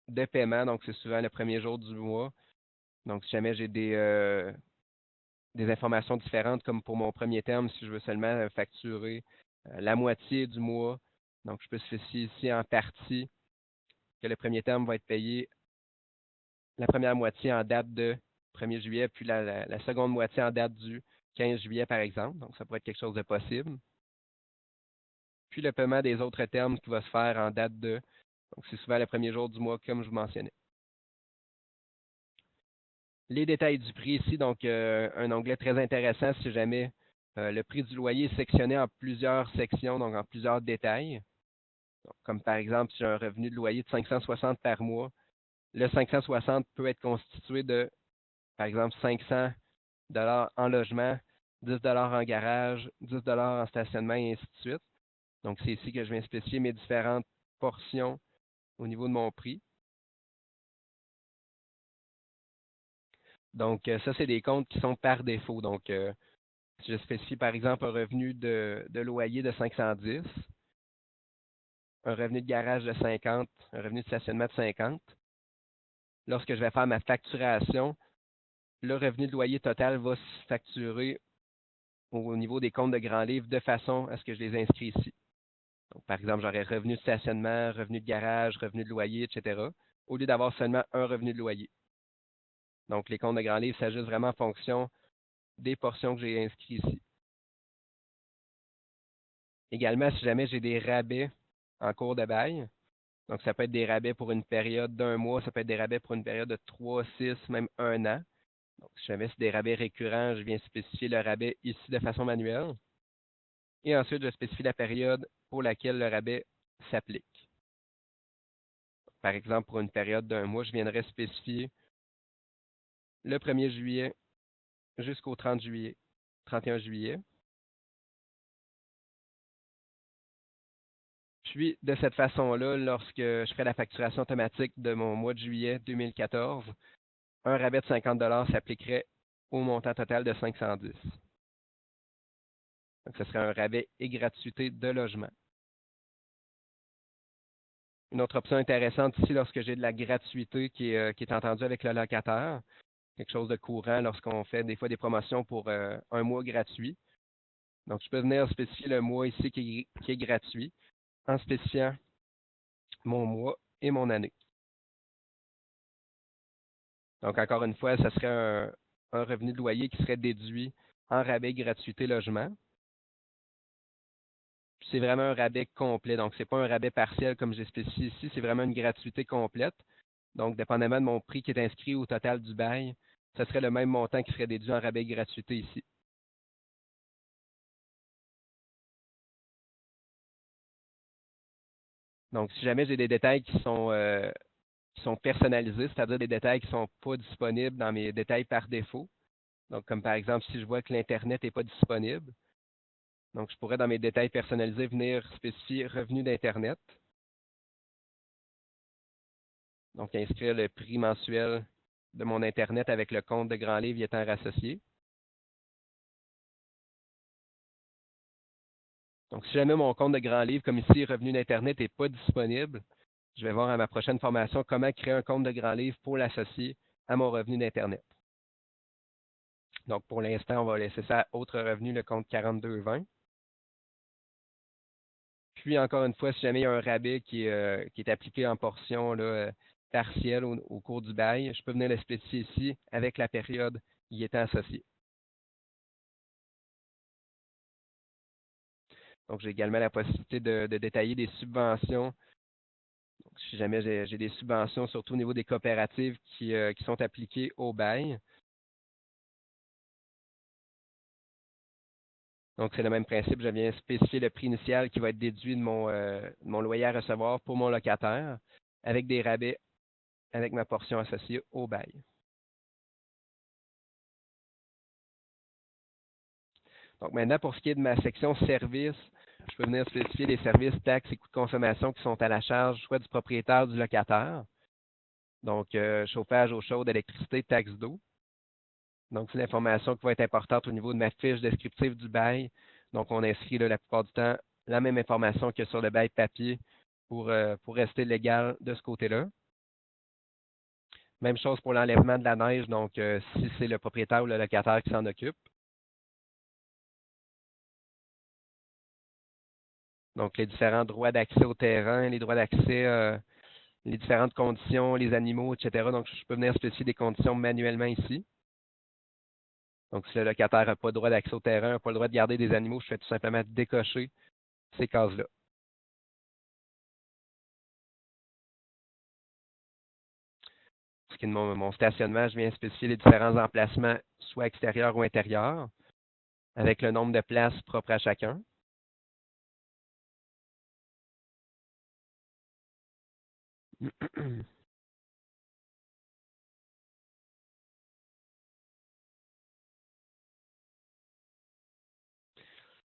de paiement, donc c'est souvent le premier jour du mois. Donc, si jamais j'ai des informations différentes, comme pour mon premier terme, si je veux seulement facturer la moitié du mois, donc je peux spécifier ici en partie que le premier terme va être payé la première moitié en date de 1er juillet, puis la seconde moitié en date du 15 juillet, par exemple. Donc, ça pourrait être quelque chose de possible. Puis le paiement des autres termes qui va se faire en date de, donc c'est souvent le premier jour du mois, comme je vous mentionnais. Les détails du prix ici, donc un onglet très intéressant si jamais le prix du loyer est sectionné en plusieurs sections, donc en plusieurs détails. Donc, comme par exemple, si j'ai un revenu de loyer de 560 par mois, le 560 peut être constitué de, par exemple, 500 en logement, 10 en garage, 10 en stationnement et ainsi de suite. Donc, c'est ici que je viens spécifier mes différentes portions au niveau de mon prix. Donc, ça, c'est des comptes qui sont par défaut. Donc, si je spécifie par exemple un revenu de loyer de 510, un revenu de garage de 50, un revenu de stationnement de 50, lorsque je vais faire ma facturation, le revenu de loyer total va se facturer au niveau des comptes de grand livre de façon à ce que je les inscris ici. Donc, par exemple, j'aurais revenu de stationnement, revenu de garage, revenu de loyer, etc., au lieu d'avoir seulement un revenu de loyer. Donc, les comptes de grand livre s'ajustent vraiment en fonction des portions que j'ai inscrites ici. Également, si jamais j'ai des rabais en cours de bail, donc ça peut être des rabais pour une période d'un mois, ça peut être des rabais pour une période de 3, 6, même un an. Donc, si jamais c'est des rabais récurrents, je viens spécifier le rabais ici de façon manuelle. Et ensuite, je spécifie la période pour laquelle le rabais s'applique. Par exemple, pour une période d'un mois, je viendrai spécifier le 1er juillet jusqu'au 30 juillet, 31 juillet. Puis, de cette façon-là, lorsque je ferai la facturation automatique de mon mois de juillet 2014, un rabais de 50 s'appliquerait au montant total de 510. Donc, ce serait un rabais et gratuité de logement. Une autre option intéressante ici, lorsque j'ai de la gratuité qui est entendue avec le locataire, quelque chose de courant lorsqu'on fait des fois des promotions pour un mois gratuit. Donc, je peux venir spécifier le mois ici qui est gratuit en spécifiant mon mois et mon année. Donc, encore une fois, ça serait un revenu de loyer qui serait déduit en rabais gratuité logement. C'est vraiment un rabais complet. Donc, ce n'est pas un rabais partiel comme j'ai spécifié ici, c'est vraiment une gratuité complète. Donc, dépendamment de mon prix qui est inscrit au total du bail, ce serait le même montant qui serait déduit en rabais gratuité ici. Donc, si jamais j'ai des détails qui sont personnalisés, c'est-à-dire des détails qui ne sont pas disponibles dans mes détails par défaut, donc comme par exemple si je vois que l'Internet n'est pas disponible, donc je pourrais dans mes détails personnalisés venir spécifier revenu d'Internet, donc inscrire le prix mensuel de mon Internet avec le compte de Grand Livre y étant rassocié. Donc, si jamais mon compte de Grand Livre, comme ici, revenu d'Internet, n'est pas disponible, je vais voir à ma prochaine formation comment créer un compte de Grand Livre pour l'associer à mon revenu d'Internet. Donc, pour l'instant, on va laisser ça à autre revenu, le compte 4220. Puis, encore une fois, si jamais il y a un rabais qui est appliqué en portion là, partielle au cours du bail, je peux venir le spécifier ici avec la période y étant associée. Donc, j'ai également la possibilité de détailler des subventions. Donc, si jamais j'ai des subventions, surtout au niveau des coopératives qui sont appliquées au bail. Donc, c'est le même principe. Je viens spécifier le prix initial qui va être déduit de mon loyer à recevoir pour mon locataire avec des rabais avec ma portion associée au bail. Donc, maintenant, pour ce qui est de ma section services, je peux venir spécifier les services, taxes et coûts de consommation qui sont à la charge soit du propriétaire ou du locataire. Donc, chauffage, eau chaude, électricité, taxes d'eau. Donc, c'est l'information qui va être importante au niveau de ma fiche descriptive du bail. Donc, on inscrit là, la plupart du temps la même information que sur le bail papier pour rester légal de ce côté-là. Même chose pour l'enlèvement de la neige, donc si c'est le propriétaire ou le locataire qui s'en occupe. Donc, les différents droits d'accès au terrain, les droits d'accès, les différentes conditions, les animaux, etc. Donc, je peux venir spécifier des conditions manuellement ici. Donc, si le locataire n'a pas le droit d'accès au terrain, n'a pas le droit de garder des animaux, je fais tout simplement décocher ces cases-là. Ce qui est de mon stationnement, je viens spécifier les différents emplacements, soit extérieurs ou intérieurs, avec le nombre de places propres à chacun.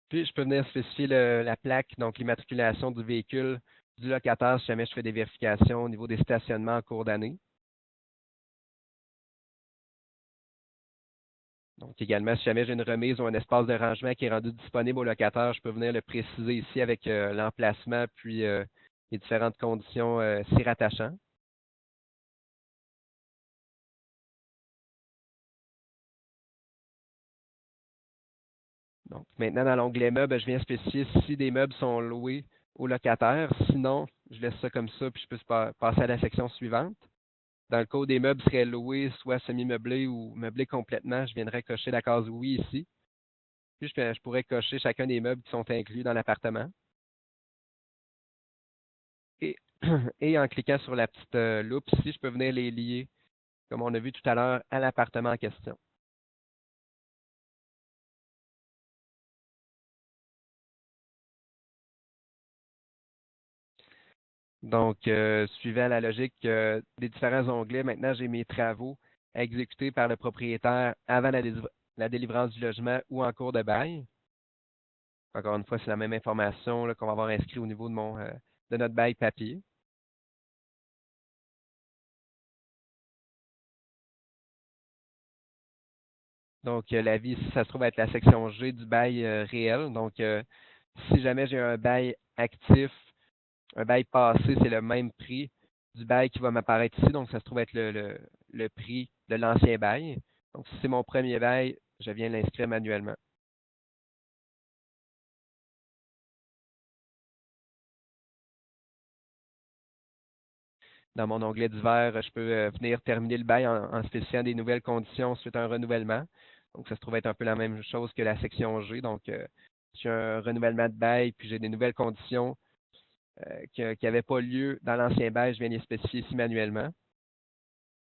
Puis, je peux venir spécifier la plaque, donc l'immatriculation du véhicule du locataire si jamais je fais des vérifications au niveau des stationnements en cours d'année. Donc, également, si jamais j'ai une remise ou un espace de rangement qui est rendu disponible au locataire, je peux venir le préciser ici avec l'emplacement puis les différentes conditions s'y rattachant. Donc, maintenant, dans l'onglet meubles, je viens spécifier si des meubles sont loués au locataire. Sinon, je laisse ça comme ça, puis je peux passer à la section suivante. Dans le cas où des meubles seraient loués, soit semi-meublés ou meublés complètement, je viendrais cocher la case oui ici. Puis je pourrais cocher chacun des meubles qui sont inclus dans l'appartement. Et, et en cliquant sur la petite loupe ici, je peux venir les lier, comme on a vu tout à l'heure, à l'appartement en question. Donc, suivant la logique des différents onglets, maintenant j'ai mes travaux exécuté par le propriétaire avant la délivrance du logement ou en cours de bail. Encore une fois, c'est la même information là, qu'on va avoir inscrit au niveau de notre bail papier. Donc, l'avis ici, ça se trouve être la section G du bail réel. Donc, si jamais j'ai un bail actif, un bail passé, c'est le même prix du bail qui va m'apparaître ici. Donc, ça se trouve être le prix de l'ancien bail. Donc, si c'est mon premier bail, je viens l'inscrire manuellement. Dans mon onglet divers, je peux venir terminer le bail en spécifiant des nouvelles conditions suite à un renouvellement. Donc, ça se trouve être un peu la même chose que la section G. Donc, si j'ai un renouvellement de bail, puis j'ai des nouvelles conditions qui n'avaient pas lieu dans l'ancien bail, je viens les spécifier ici manuellement.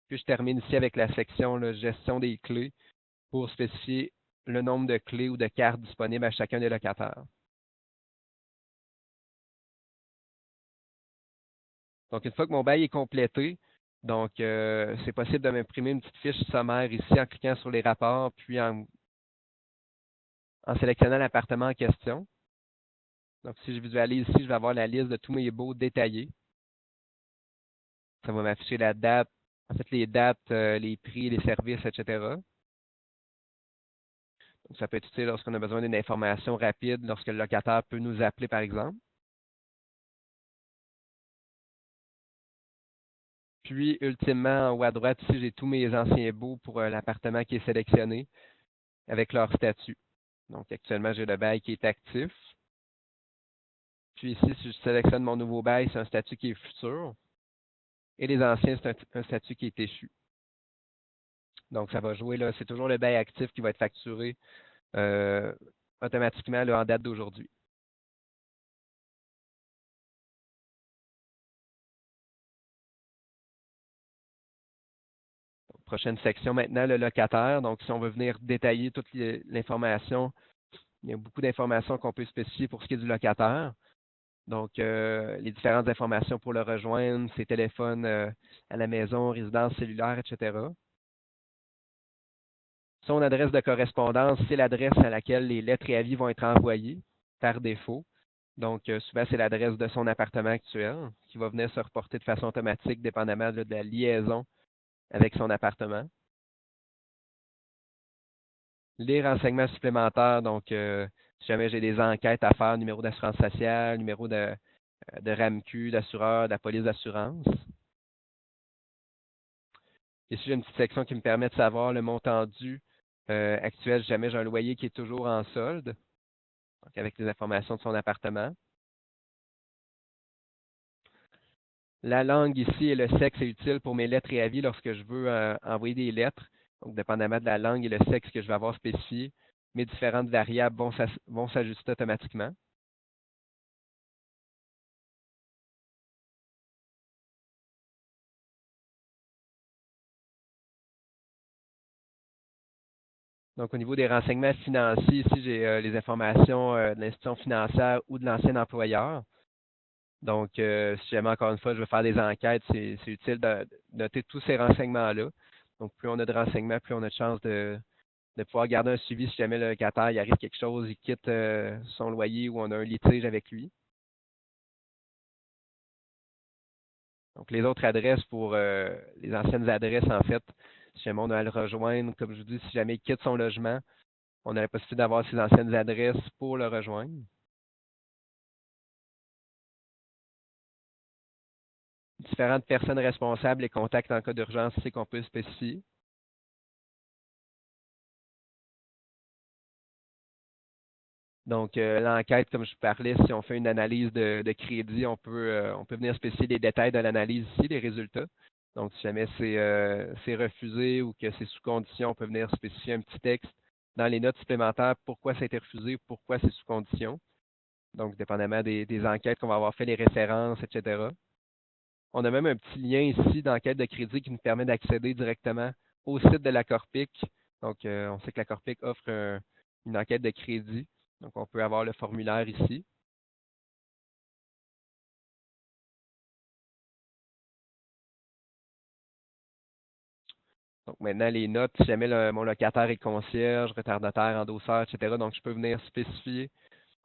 Puis, je termine ici avec la section là, gestion des clés pour spécifier le nombre de clés ou de cartes disponibles à chacun des locataires. Donc, une fois que mon bail est complété, donc c'est possible de m'imprimer une petite fiche sommaire ici en cliquant sur les rapports, puis en sélectionnant l'appartement en question. Donc, si je visualise ici, je vais avoir la liste de tous mes baux détaillés. Ça va m'afficher la date, en fait, les dates, les prix, les services, etc. Donc, ça peut être utile lorsqu'on a besoin d'une information rapide, lorsque le locataire peut nous appeler, par exemple. Puis, ultimement, en haut à droite, ici, j'ai tous mes anciens baux pour l'appartement qui est sélectionné avec leur statut. Donc, actuellement, j'ai le bail qui est actif. Puis ici, si je sélectionne mon nouveau bail, c'est un statut qui est futur. Et les anciens, c'est un statut qui est échu. Donc, ça va jouer là. C'est toujours le bail actif qui va être facturé euh, automatiquement là, en date d'aujourd'hui. Prochaine section maintenant, le locataire. Donc, si on veut venir détailler toute l'information, il y a beaucoup d'informations qu'on peut spécifier pour ce qui est du locataire. Donc, les différentes informations pour le rejoindre, ses téléphones à la maison, résidence cellulaire, etc. Son adresse de correspondance, c'est l'adresse à laquelle les lettres et avis vont être envoyés par défaut. Donc, souvent, c'est l'adresse de son appartement actuel qui va venir se reporter de façon automatique, dépendamment de la liaison avec son appartement. Les renseignements supplémentaires, donc, si jamais j'ai des enquêtes à faire, numéro d'assurance sociale, numéro de RAMQ, d'assureur, de la police d'assurance. Ici, j'ai une petite section qui me permet de savoir le montant dû actuel si jamais j'ai un loyer qui est toujours en solde, donc avec les informations de son appartement. La langue ici et le sexe est utile pour mes lettres et avis lorsque je veux envoyer des lettres. Donc, dépendamment de la langue et le sexe que je vais avoir spécifié, mes différentes variables vont s'ajuster automatiquement. Donc, au niveau des renseignements financiers, ici, j'ai les informations de l'institution financière ou de l'ancien employeur. Donc, si jamais, encore une fois, je veux faire des enquêtes, c'est utile de noter tous ces renseignements-là. Donc, plus on a de renseignements, plus on a de chances de pouvoir garder un suivi si jamais le locataire il arrive quelque chose, il quitte son loyer ou on a un litige avec lui. Donc, les autres adresses pour les anciennes adresses, en fait, si jamais on a à le rejoindre, comme je vous dis, si jamais il quitte son logement, on a la possibilité d'avoir ses anciennes adresses pour le rejoindre. Différentes personnes responsables et contacts en cas d'urgence, c'est qu'on peut spécifier. Donc, l'enquête, comme je parlais, si on fait une analyse de crédit, on peut venir spécifier les détails de l'analyse ici, les résultats. Donc, si jamais c'est refusé ou que c'est sous condition, on peut venir spécifier un petit texte dans les notes supplémentaires pourquoi ça a été refusé, pourquoi c'est sous condition. Donc, dépendamment des enquêtes qu'on va avoir fait, les références, etc. On a même un petit lien ici d'enquête de crédit qui nous permet d'accéder directement au site de la Corpic. Donc, on sait que la Corpic offre une enquête de crédit. Donc, on peut avoir le formulaire ici. Donc maintenant, les notes, si jamais mon locataire est concierge, retardataire, endosseur, etc., donc je peux venir spécifier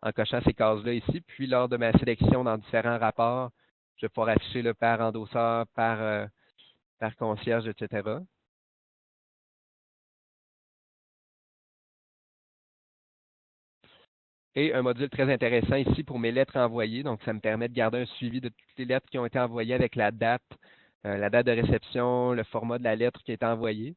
en cochant ces cases-là ici. Puis lors de ma sélection dans différents rapports, je vais pouvoir afficher le par endosseur, par concierge, etc. Et un module très intéressant ici pour mes lettres envoyées. Donc, ça me permet de garder un suivi de toutes les lettres qui ont été envoyées avec la date de réception, le format de la lettre qui a été envoyée.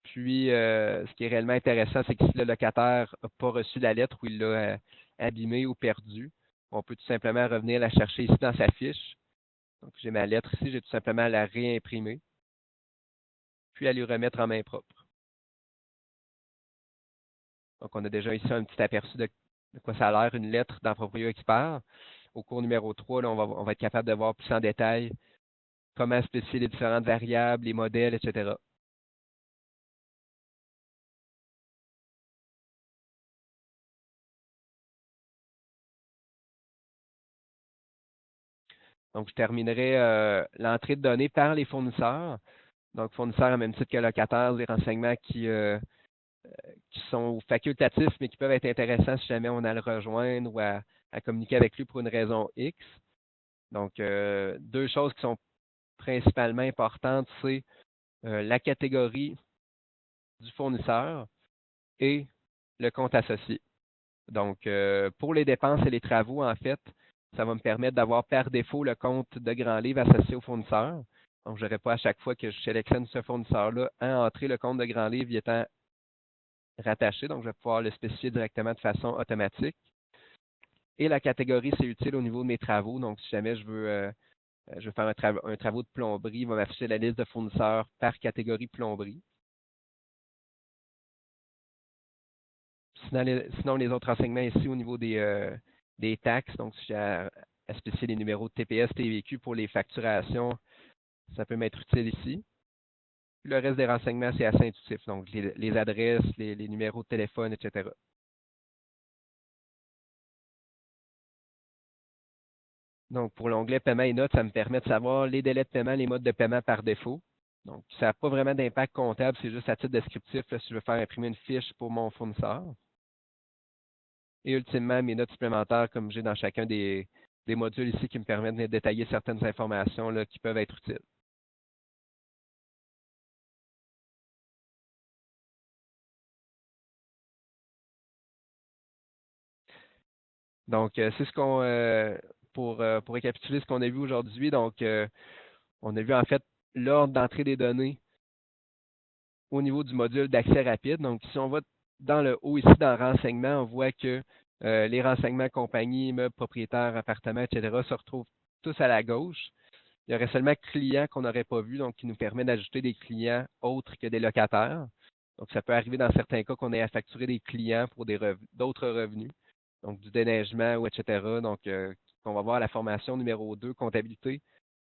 Puis, ce qui est réellement intéressant, c'est que si le locataire n'a pas reçu la lettre ou il l'a abîmée ou perdue, on peut tout simplement revenir la chercher ici dans sa fiche. Donc, j'ai ma lettre ici, j'ai tout simplement à la réimprimer, puis à lui remettre en main propre. Donc, on a déjà ici un petit aperçu de quoi ça a l'air, une lettre dans Proprio Expert. Au cours numéro 3, là, on va être capable de voir plus en détail comment spécifier les différentes variables, les modèles, etc. Donc, je terminerai l'entrée de données par les fournisseurs. Donc, fournisseurs, à même titre que locataires, des renseignements qui sont facultatifs, mais qui peuvent être intéressants si jamais on a à le rejoindre ou à communiquer avec lui pour une raison X. Donc, deux choses qui sont principalement importantes, c'est la catégorie du fournisseur et le compte associé. Donc, pour les dépenses et les travaux, en fait, ça va me permettre d'avoir par défaut le compte de Grand Livre associé au fournisseur. Donc, je n'aurai pas à chaque fois que je sélectionne ce fournisseur-là à entrer le compte de Grand Livre y étant rattaché. Donc, je vais pouvoir le spécifier directement de façon automatique. Et la catégorie, c'est utile au niveau de mes travaux. Donc, si jamais je veux faire un travaux de plomberie, il va m'afficher la liste de fournisseurs par catégorie plomberie. Sinon, les autres renseignements ici au niveau des taxes, donc si j'ai à spécifier les numéros de TPS, TVQ pour les facturations, ça peut m'être utile ici. Puis le reste des renseignements, c'est assez intuitif, donc les adresses, les numéros de téléphone, etc. Donc, pour l'onglet paiement et notes, ça me permet de savoir les délais de paiement, les modes de paiement par défaut. Donc, ça n'a pas vraiment d'impact comptable, c'est juste à titre descriptif là, si je veux faire imprimer une fiche pour mon fournisseur. Et ultimement, mes notes supplémentaires, comme j'ai dans chacun des modules ici qui me permettent de détailler certaines informations là, qui peuvent être utiles. Donc, c'est ce qu'on pour récapituler ce qu'on a vu aujourd'hui. Donc, on a vu en fait l'ordre d'entrée des données au niveau du module d'accès rapide. Donc, si on va dans le haut ici, dans renseignements, on voit que les renseignements compagnie, immeubles, propriétaires, appartements, etc. se retrouvent tous à la gauche. Il y aurait seulement clients qu'on n'aurait pas vu, donc qui nous permet d'ajouter des clients autres que des locataires. Donc, ça peut arriver dans certains cas qu'on ait à facturer des clients pour d'autres revenus, donc du déneigement ou etc. Donc, on va voir la formation numéro 2, comptabilité,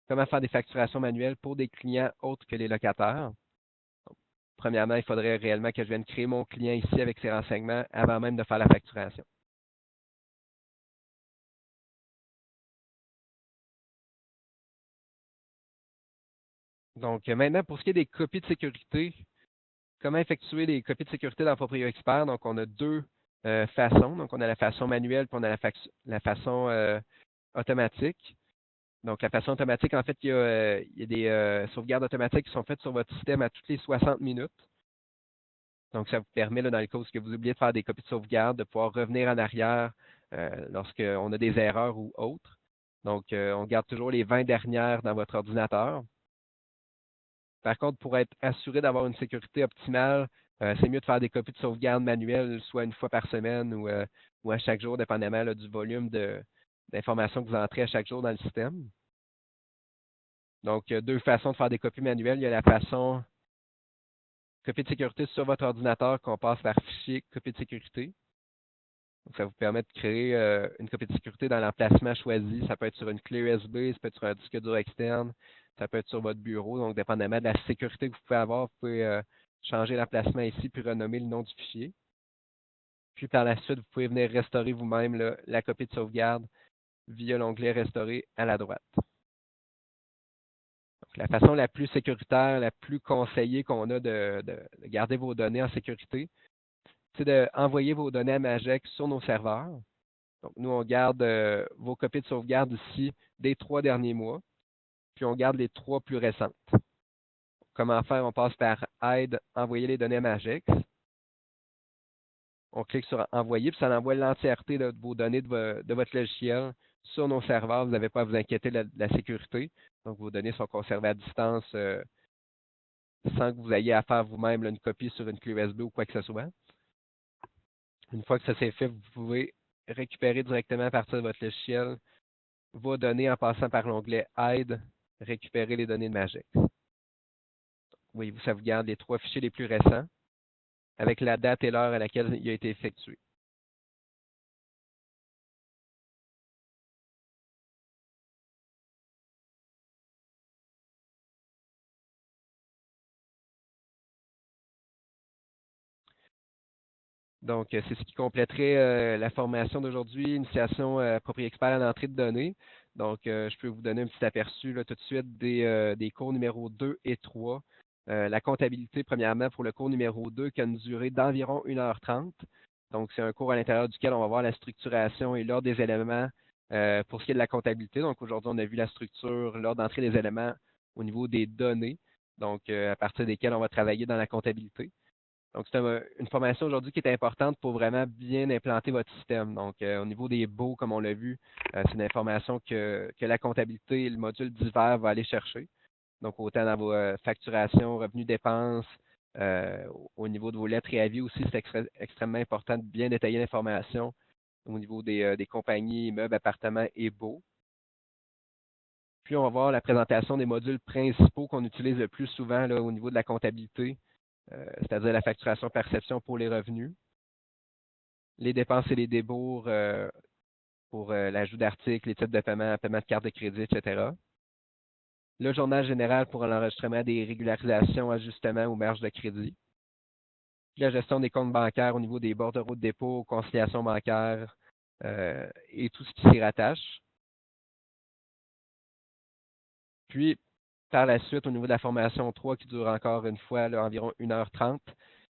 comment faire des facturations manuelles pour des clients autres que les locataires. Donc, premièrement, il faudrait réellement que je vienne créer mon client ici avec ces renseignements avant même de faire la facturation. Donc, maintenant, pour ce qui est des copies de sécurité, comment effectuer les copies de sécurité dans Proprio Expert? Donc, on a deux façons. Donc, on a la façon manuelle puis on a la façon automatique. Donc, la façon automatique, en fait, il y a des sauvegardes automatiques qui sont faites sur votre système à toutes les 60 minutes. Donc, ça vous permet, là, dans le cas où vous oubliez de faire des copies de sauvegarde, de pouvoir revenir en arrière lorsqu'on a des erreurs ou autres. Donc, on garde toujours les 20 dernières dans votre ordinateur. Par contre, pour être assuré d'avoir une sécurité optimale, c'est mieux de faire des copies de sauvegarde manuelles, soit une fois par semaine ou à chaque jour, dépendamment là, du volume d'informations que vous entrez à chaque jour dans le système. Donc, deux façons de faire des copies manuelles. Il y a la façon copie de sécurité sur votre ordinateur qu'on passe par fichier copie de sécurité. Donc, ça vous permet de créer une copie de sécurité dans l'emplacement choisi. Ça peut être sur une clé USB, ça peut être sur un disque dur externe, ça peut être sur votre bureau. Donc, dépendamment de la sécurité que vous pouvez avoir, vous pouvez changer l'emplacement ici puis renommer le nom du fichier. Puis par la suite, vous pouvez venir restaurer vous-même la copie de sauvegarde via l'onglet Restaurer à la droite. Donc, la façon la plus sécuritaire, la plus conseillée qu'on a de garder vos données en sécurité, c'est d'envoyer vos données à Magec sur nos serveurs. Donc, nous, on garde vos copies de sauvegarde ici des 3 derniers mois, puis on garde les 3 plus récentes. Comment faire? On passe par Aide, envoyer les données à Magix. On clique sur Envoyer, puis ça envoie l'entièreté de vos données de votre logiciel sur nos serveurs. Vous n'avez pas à vous inquiéter de la sécurité. Donc, vos données sont conservées à distance sans que vous ayez à faire vous-même une copie sur une clé USB ou quoi que ce soit. Une fois que ça s'est fait, vous pouvez récupérer directement à partir de votre logiciel vos données en passant par l'onglet Aide, récupérer les données de Magix. Oui, ça vous garde les 3 fichiers les plus récents avec la date et l'heure à laquelle il a été effectué. Donc, c'est ce qui compléterait la formation d'aujourd'hui, initiation Proprio Expert à l'entrée de données. Donc, je peux vous donner un petit aperçu là, tout de suite des cours numéro 2 et 3. La comptabilité, premièrement, pour le cours numéro 2, qui a une durée d'environ 1h30. Donc, c'est un cours à l'intérieur duquel on va voir la structuration et l'ordre des éléments pour ce qui est de la comptabilité. Donc, aujourd'hui, on a vu la structure, l'ordre d'entrée des éléments au niveau des données, donc à partir desquelles on va travailler dans la comptabilité. Donc, c'est une formation aujourd'hui qui est importante pour vraiment bien implanter votre système. Donc, au niveau des baux, comme on l'a vu, c'est une information que la comptabilité et le module divers va aller chercher. Donc, autant dans vos facturations, revenus, dépenses, au niveau de vos lettres et avis aussi, c'est extrêmement important de bien détailler l'information au niveau des compagnies, immeubles, appartements et baux. Puis, on va voir la présentation des modules principaux qu'on utilise le plus souvent là, au niveau de la comptabilité, c'est-à-dire la facturation perception pour les revenus, les dépenses et les débours pour l'ajout d'articles, les types de paiement de carte de crédit, etc. Le journal général pour l'enregistrement des régularisations, ajustements ou marges de crédit. Puis la gestion des comptes bancaires au niveau des bordereaux de dépôt, conciliation bancaire et tout ce qui s'y rattache. Puis, par la suite, au niveau de la formation 3, qui dure encore une fois là, environ 1h30,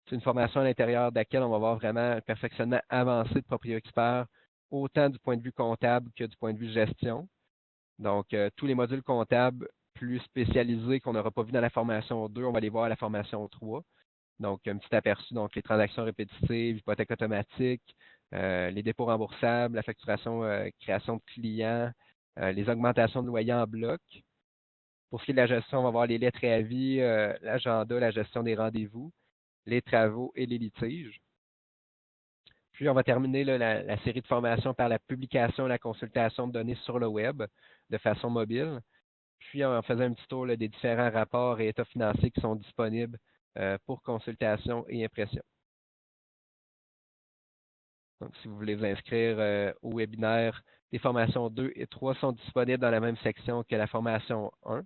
c'est une formation à l'intérieur de laquelle on va voir vraiment un perfectionnement avancé de Proprio Expert, autant du point de vue comptable que du point de vue gestion. Donc, tous les modules comptables plus spécialisés qu'on n'aura pas vu dans la formation 2, on va les voir à la formation 3. Donc, un petit aperçu, donc les transactions répétitives, hypothèque automatique, les dépôts remboursables, la facturation, création de clients, les augmentations de loyers en bloc. Pour ce qui est de la gestion, on va voir les lettres et avis, l'agenda, la gestion des rendez-vous, les travaux et les litiges. Puis, on va terminer là, la série de formations par la publication et la consultation de données sur le web de façon mobile. Puis, on faisait un petit tour là, des différents rapports et états financiers qui sont disponibles pour consultation et impression. Donc, si vous voulez vous inscrire au webinaire, les formations 2 et 3 sont disponibles dans la même section que la formation 1.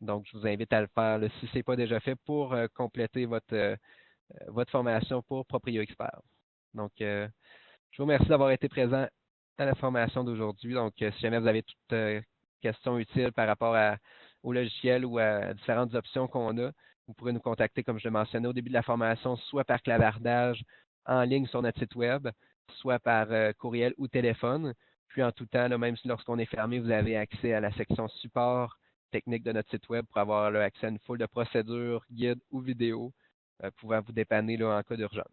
Donc, je vous invite à le faire là, si ce n'est pas déjà fait pour compléter votre formation pour Proprio Expert. Donc, je vous remercie d'avoir été présent à la formation d'aujourd'hui. Donc, si jamais vous avez toute question utile par rapport au logiciel ou à différentes options qu'on a, vous pourrez nous contacter, comme je l'ai mentionné au début de la formation, soit par clavardage en ligne sur notre site web, soit par courriel ou téléphone. Puis en tout temps, là, même si lorsqu'on est fermé, vous avez accès à la section support technique de notre site web pour avoir là, accès à une foule de procédures, guides ou vidéos pouvant vous dépanner là, en cas d'urgence.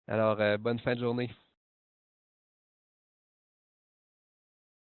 Alors, bonne fin de journée.